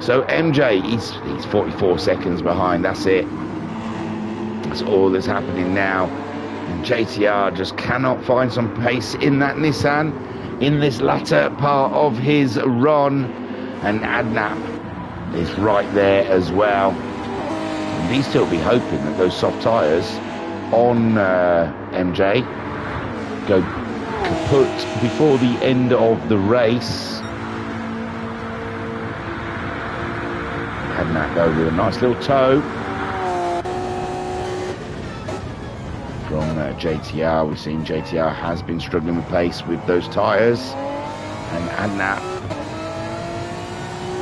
So MJ, he's 44 seconds behind, that's it. That's all that's happening now. And JTR just cannot find some pace in that Nissan in this latter part of his run. And Adnap is right there as well. And he'd still be hoping that those soft tyres on MJ go kaput before the end of the race. Adnap go with a nice little toe from JTR. We've seen JTR has been struggling with pace with those tyres, and Adnap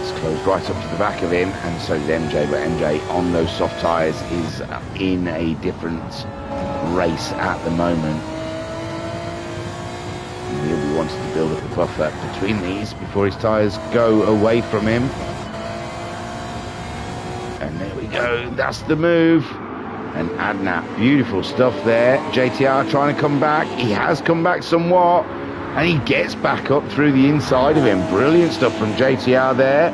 is closed right up to the back of him, and so is MJ, but MJ on those soft tyres is in a different race at the moment. And he'll be wanting to build up a buffer between these before his tyres go away from him. And there we go. That's the move. And Adnap, beautiful stuff there. JTR trying to come back. He has come back somewhat. And he gets back up through the inside of him. Brilliant stuff from JTR there.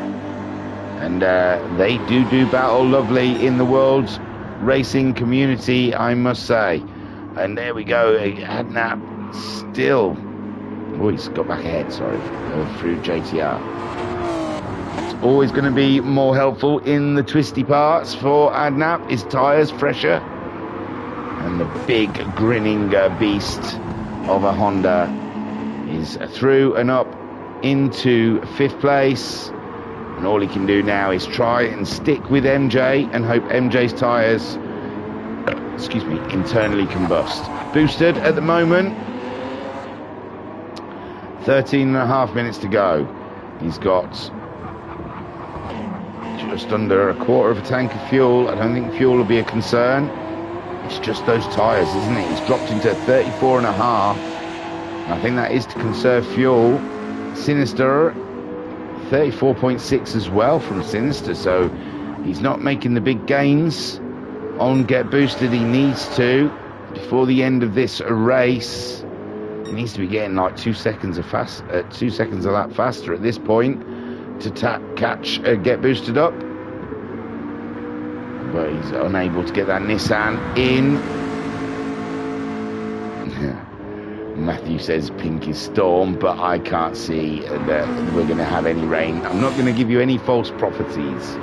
And they do battle lovely in the world's racing community, I must say. And there we go. Adnap still. Oh, he's got back ahead, sorry. Through JTR. It's always going to be more helpful in the twisty parts for Adnap. His tyres fresher. And the big grinning beast of a Honda is through and up into 5th place. And all he can do now is try and stick with MJ and hope MJ's tyres, internally combust. Boosted at the moment. 13.5 minutes to go. He's got just under a quarter of a tank of fuel. I don't think fuel will be a concern. It's just those tyres, isn't it? He's dropped into 34.5. I think that is to conserve fuel. Sinister, 34.6 as well from Sinister, so he's not making the big gains on Get Boosted. He needs to before the end of this race. He needs to be getting like 2 seconds of 2 seconds a lap faster at this point to catch Get Boosted up. But he's unable to get that Nissan in. Matthew says pink is storm, but I can't see that we're going to have any rain. I'm not going to give you any false prophecies.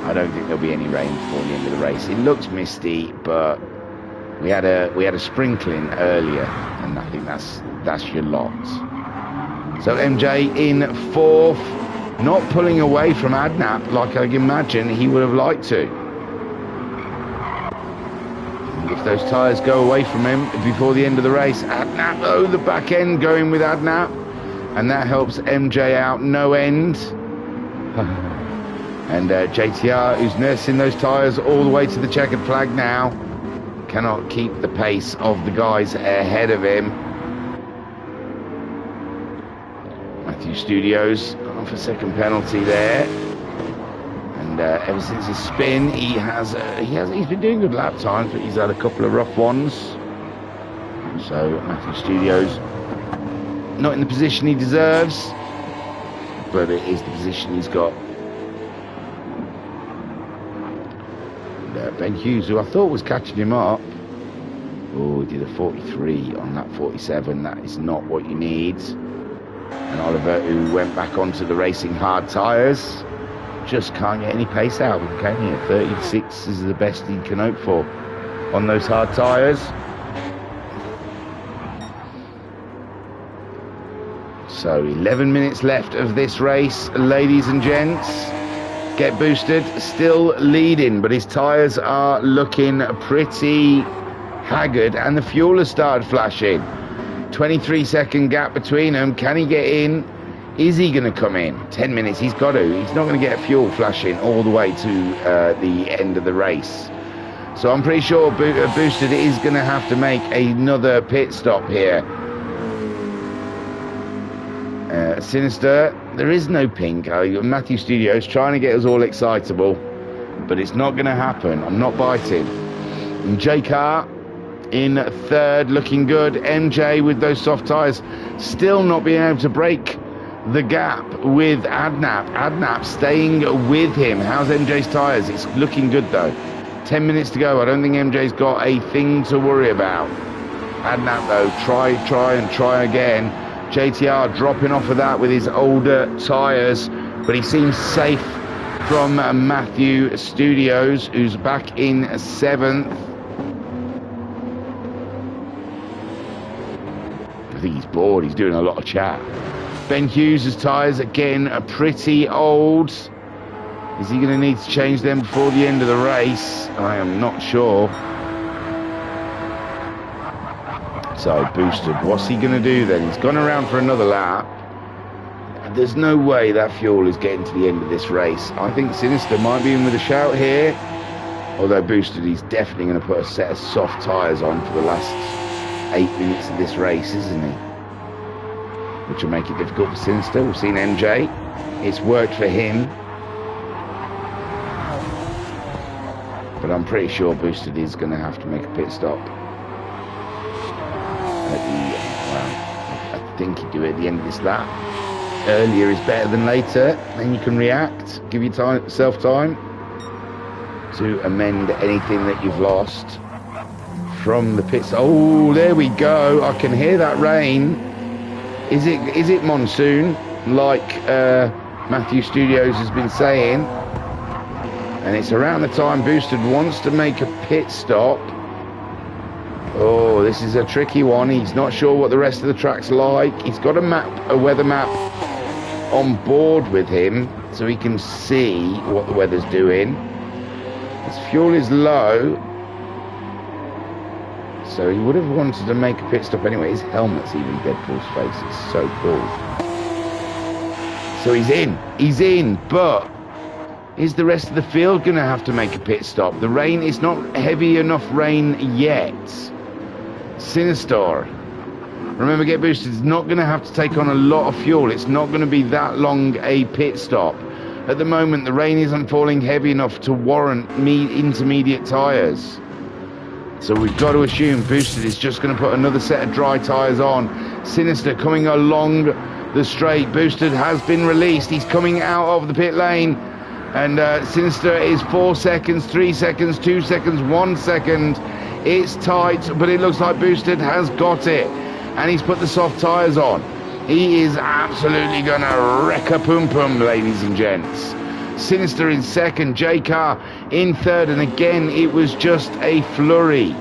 I don't think there'll be any rain before the end of the race. It looks misty, but we had a sprinkling earlier, and I think that's your lot. So MJ in 4th, not pulling away from Adnap like I imagine he would have liked to. If those tyres go away from him before the end of the race, Adnap, oh, the back end going with Adnap, and that helps MJ out no end. And JTR, who's nursing those tyres all the way to the checkered flag now, cannot keep the pace of the guys ahead of him. Matthew Studios off a second penalty there. And ever since his spin, he's been doing good lap times, but he's had a couple of rough ones. So Matthew Studios not in the position he deserves, but it is the position he's got. And Ben Hughes, who I thought was catching him up, oh, he did a 43 on that 47. That is not what you need. And Oliver, who went back onto the racing hard tyres, just can't get any pace out of him, can he? 36 is the best he can hope for on those hard tyres. So 11 minutes left of this race, ladies and gents. Get Boosted still leading, but his tyres are looking pretty haggard and the fuel has started flashing. 23-second gap between them. Can he get in? Is he going to come in? 10 minutes, he's got to. He's not going to get fuel flashing all the way to the end of the race. So I'm pretty sure Boosted is going to have to make another pit stop here. Sinister, there is no pink. Matthew Studios trying to get us all excitable, but it's not going to happen. I'm not biting. And J-Car in 3rd, looking good. MJ with those soft tyres, still not being able to break the gap with Adnap. Adnap staying with him. How's MJ's tyres? It's looking good though. 10 minutes to go. I don't think MJ's got a thing to worry about. Adnap though, try again. JTR dropping off of that with his older tyres, but he seems safe from Matthew Studios, who's back in 7th. I think he's bored. He's doing a lot of chat. Ben Hughes' tyres again are pretty old. Is he going to need to change them before the end of the race? I am not sure. So Boosted, what's he going to do then? He's gone around for another lap. There's no way that fuel is getting to the end of this race. I think Sinister might be in with a shout here. Although Boosted, he's definitely going to put a set of soft tyres on for the last 8 minutes of this race, isn't he? Which will make it difficult for Sinister. We've seen MJ. It's worked for him. But I'm pretty sure Boosted is going to have to make a pit stop. I think he'd do it at the end of this lap. Earlier is better than later. Then you can react. Give yourself time to amend anything that you've lost from the pits. Oh, there we go. I can hear that rain. Is it monsoon, like Matthew Studios has been saying? And it's around the time Boosted wants to make a pit stop. Oh, this is a tricky one. He's not sure what the rest of the track's like. He's got a weather map on board with him so he can see what the weather's doing. His fuel is low, so he would have wanted to make a pit stop anyway. His helmet's even Deadpool's face. It's so cool. So he's in, but is the rest of the field going to have to make a pit stop? The rain is not heavy enough rain yet. Sinister, remember, Get Boosted is not going to have to take on a lot of fuel. It's not going to be that long a pit stop. At the moment, the rain isn't falling heavy enough to warrant intermediate tyres. So we've got to assume Boosted is just going to put another set of dry tyres on. Sinister coming along the straight. Boosted has been released. He's coming out of the pit lane. And Sinister is 4 seconds, 3 seconds, 2 seconds, 1 second. It's tight, but it looks like Boosted has got it. And he's put the soft tyres on. He is absolutely going to wreck a pum-pum, ladies and gents. Sinister in second, J-Car in third, and again it was just a flurry.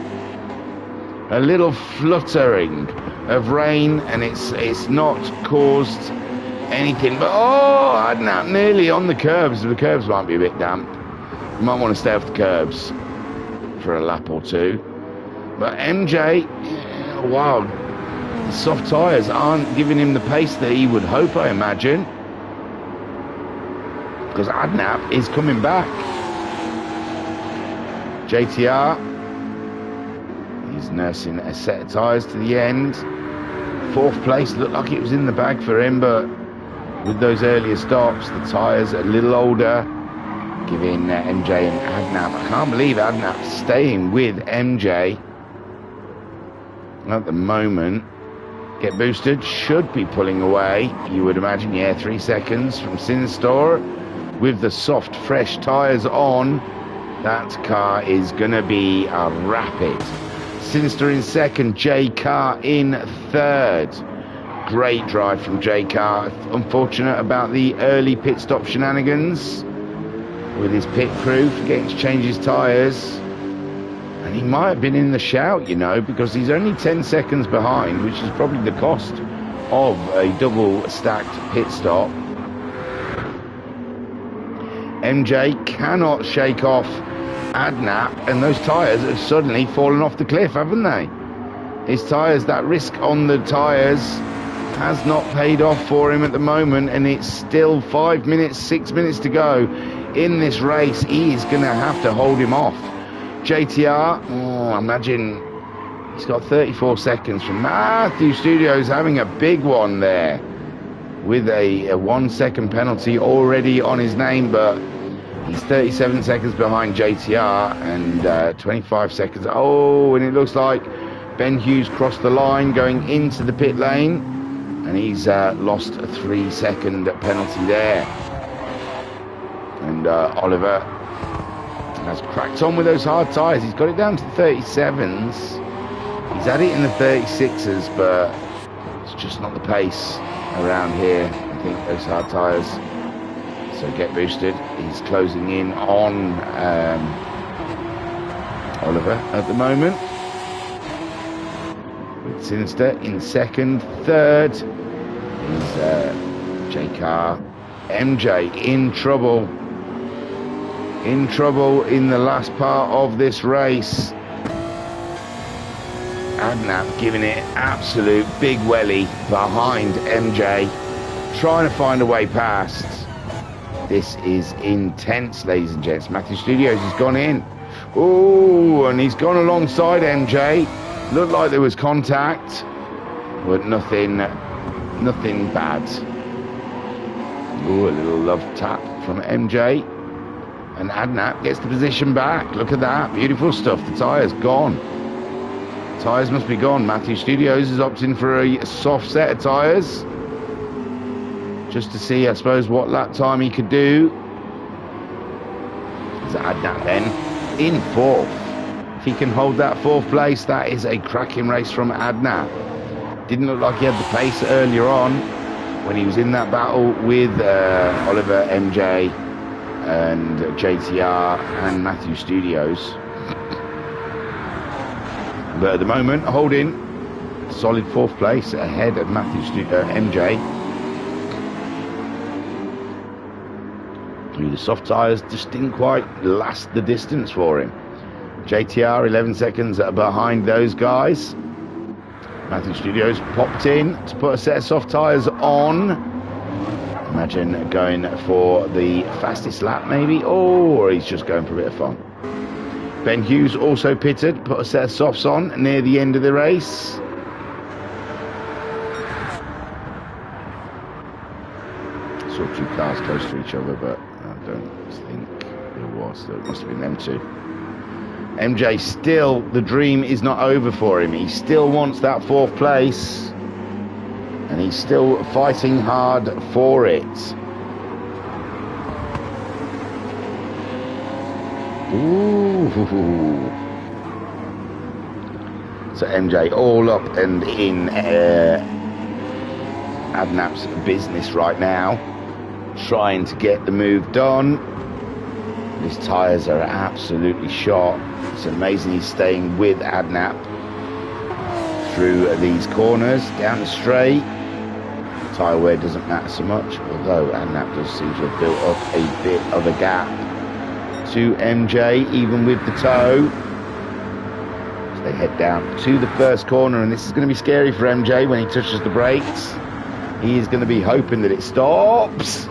A little fluttering of rain, and it's not caused anything. But oh, Adnap nearly on the curbs. The curbs might be a bit damp. You might want to stay off the curbs for a lap or two. But MJ, wow, the soft tyres aren't giving him the pace that he would hope, I imagine. Because Adnap is coming back. JTR, he's nursing a set of tyres to the end. Fourth place looked like it was in the bag for him, but with those earlier stops, the tyres a little older, giving MJ and Adnap. I can't believe Adnap's staying with MJ at the moment. Get Boosted should be pulling away, you would imagine. Yeah, 3 seconds from Sinister. With the soft, fresh tyres on, that car is going to be a rapid. Sinister in second, J-Car in third. Great drive from J-Car. Unfortunate about the early pit stop shenanigans with his pit crew forgetting to change his tyres. And he might have been in the shout, you know, because he's only 10 seconds behind, which is probably the cost of a double stacked pit stop. MJ cannot shake off Adnap, and those tyres have suddenly fallen off the cliff, haven't they? His tyres, that risk on the tyres has not paid off for him at the moment, and it's still 5 minutes, 6 minutes to go in this race. He is going to have to hold him off. JTR, I imagine he's got 34 seconds from Matthew Studios, having a big one there with a 1 second penalty already on his name, but he's 37 seconds behind JTR and 25 seconds. Oh, and it looks like Ben Hughes crossed the line going into the pit lane, and he's lost a 3 second penalty there. And Oliver has cracked on with those hard tyres. He's got it down to 37s. He's had it in the 36s, but it's just not the pace around here. I think those hard tyres. So Get Boosted, he's closing in on Oliver at the moment. With Sinister in second. Third is J-Car. MJ in trouble. In trouble in the last part of this race. Adnap giving it absolute big welly behind MJ, trying to find a way past. This is intense, ladies and gents. Matthew Studios has gone in. Oh, and he's gone alongside MJ. Looked like there was contact, but nothing bad. Oh, a little love tap from MJ. And Adnap gets the position back. Look at that. Beautiful stuff. The tyre's gone. Tyres must be gone. Matthew Studios is opting for a soft set of tyres. Just to see, I suppose, what lap time he could do. Is Adnap then in fourth? If he can hold that fourth place, that is a cracking race from Adnap. Didn't look like he had the pace earlier on when he was in that battle with Oliver, MJ, and JTR and Matthew Studios. But at the moment, holding solid fourth place ahead of MJ. The soft tyres just didn't quite last the distance for him. JTR 11 seconds behind those guys. Matthew Studios popped in to put a set of soft tyres on. Imagine going for the fastest lap maybe, or he's just going for a bit of fun. Ben Hughes also pitted, put a set of softs on near the end of the race. Saw two cars close to each other, but I don't think it was. So it must have been them two. MJ still, the dream is not over for him. He still wants that fourth place. And he's still fighting hard for it. Ooh. So MJ all up and in Adnap's business right now, trying to get the move done. His tyres are absolutely shot. It's amazing he's staying with Adnap through these corners, down the straight. Tyre wear doesn't matter so much, although Adnap does seem to have built up a bit of a gap to MJ, even with the toe. So they head down to the first corner, and this is going to be scary for MJ when he touches the brakes. He is going to be hoping that it stops.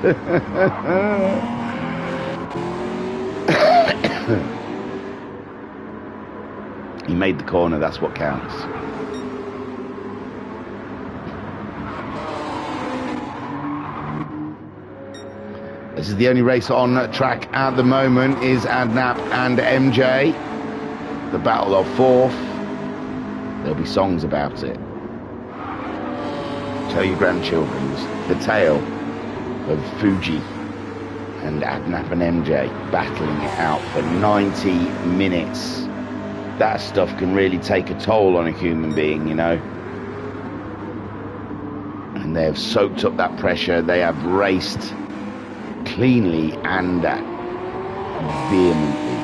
He made the corner, that's what counts. This is the only race on track at the moment, is Adnap and MJ. The battle of fourth. There'll be songs about it. Tell your grandchildren the tale of Fuji and Adnap and MJ battling it out for 90 minutes. That stuff can really take a toll on a human being, you know. And they have soaked up that pressure. They have raced cleanly and vehemently.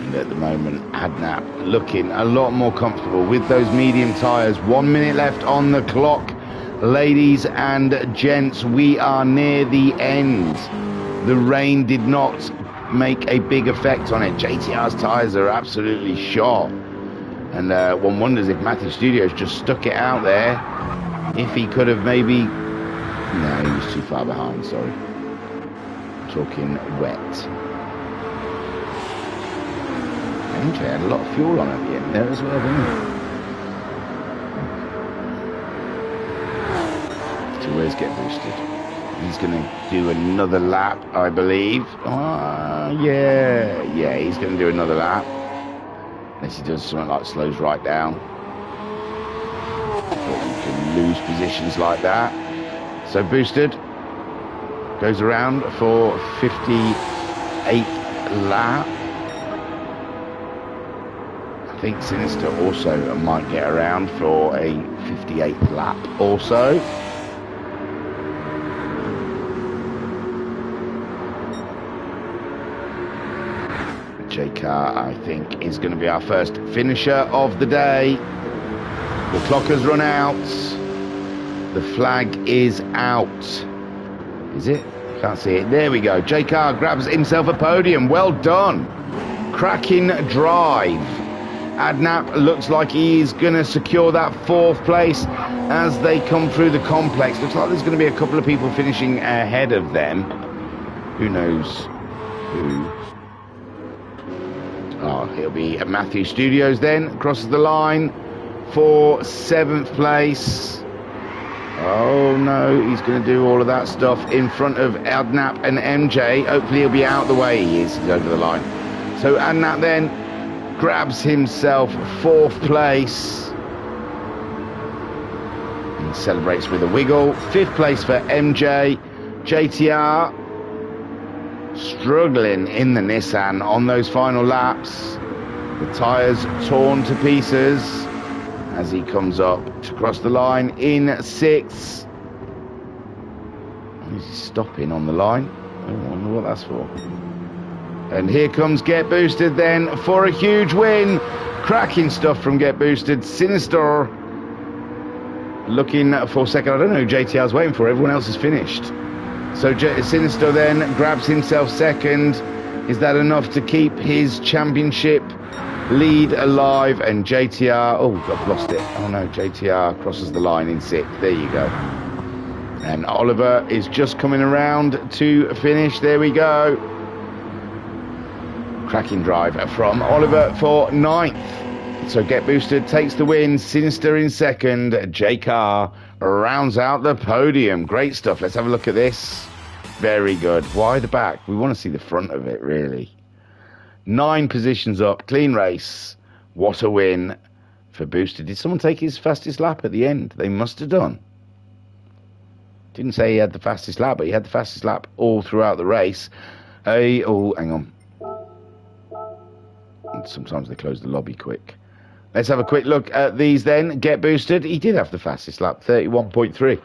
And at the moment, Adnap looking a lot more comfortable with those medium tyres. 1 minute left on the clock. Ladies and gents, we are near the end. The rain did not make a big effect on it. JTR's tyres are absolutely shot. And one wonders if Matthew Studios just stuck it out there. If he could have maybe... No, he was too far behind, sorry. Talking wet. MJ had a lot of fuel on at the end there as well, didn't he? So where's get boosted? He's going to do another lap, I believe. Yeah, he's going to do another lap. Unless he does something like slows right down. But you can lose positions like that. So boosted. Goes around for 58th lap. I think Sinister also might get around for a 58th lap also. J-Car, I think, is going to be our first finisher of the day. The clock has run out. The flag is out. Is it? I can't see it. There we go. J-Car grabs himself a podium. Well done. Cracking drive. Adnap looks like he is going to secure that fourth place as they come through the complex. Looks like there's going to be a couple of people finishing ahead of them. Who knows who? Oh, it'll be Matthew Studios then. Crosses the line for 7th place. Oh no, he's going to do all of that stuff in front of Adnap and MJ. Hopefully he'll be out of the way. He is. He's over the line. So Adnap then grabs himself 4th place. He celebrates with a wiggle. 5th place for MJ. JTR struggling in the Nissan on those final laps. The tyres torn to pieces as he comes up to cross the line in 6th. Is he stopping on the line? I wonder what that's for. And here comes Get Boosted then for a huge win. Cracking stuff from Get Boosted. Sinister looking for second. I don't know who JTR's waiting for. Everyone else is finished. So Sinister then grabs himself second. Is that enough to keep his championship lead alive? And JTR, oh, I've lost it. Oh no, JTR crosses the line in 6th. There you go. And Oliver is just coming around to finish. There we go. Cracking drive from Oliver for 9th. So Get Boosted takes the win. Sinister in 2nd. J Car rounds out the podium. Great stuff. Let's have a look at this. Very good. Why the back? We want to see the front of it, really. 9 positions up. Clean race. What a win for Boosted. Did someone take his fastest lap at the end? They must have done. Didn't say he had the fastest lap, but he had the fastest lap all throughout the race. Oh, hang on. Sometimes they close the lobby quick. Let's have a quick look at these then. Get Boosted. He did have the fastest lap, 31.3.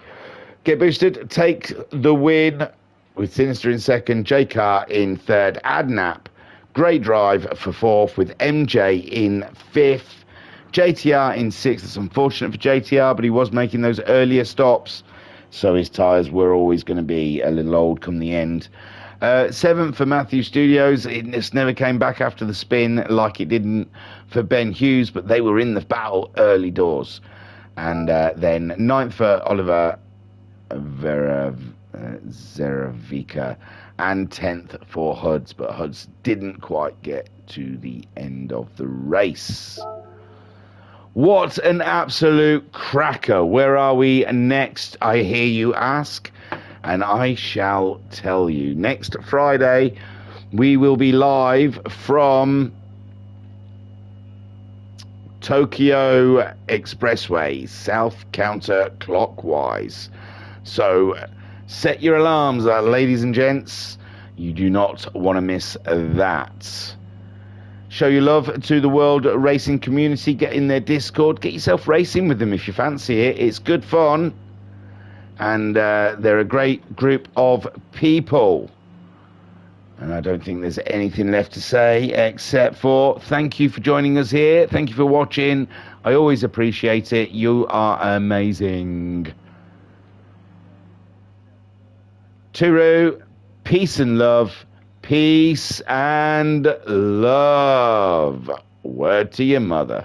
Get Boosted take the win with Sinister in 2nd, J-Car in 3rd, Adnap. Great drive for 4th with MJ in 5th. JTR in 6th. It's unfortunate for JTR, but he was making those earlier stops, so his tyres were always going to be a little old come the end. 7th for Matthew Studios. It just never came back after the spin like it didn't for Ben Hughes, but they were in the battle early doors. And then 9th for Oliver Zeravica, and 10th for Huds, but Huds didn't quite get to the end of the race. What an absolute cracker. Where are we next, I hear you ask? And I shall tell you. Next Friday, we will be live from Tokyo Expressway, south counterclockwise. So set your alarms, ladies and gents. You do not want to miss that. Show your love to the world racing community. Get in their Discord. Get yourself racing with them if you fancy it. It's good fun. And they're a great group of people. And I don't think there's anything left to say except for thank you for joining us here. Thank you for watching. I always appreciate it. You are amazing. Turu, peace and love. Peace and love. Word to your mother.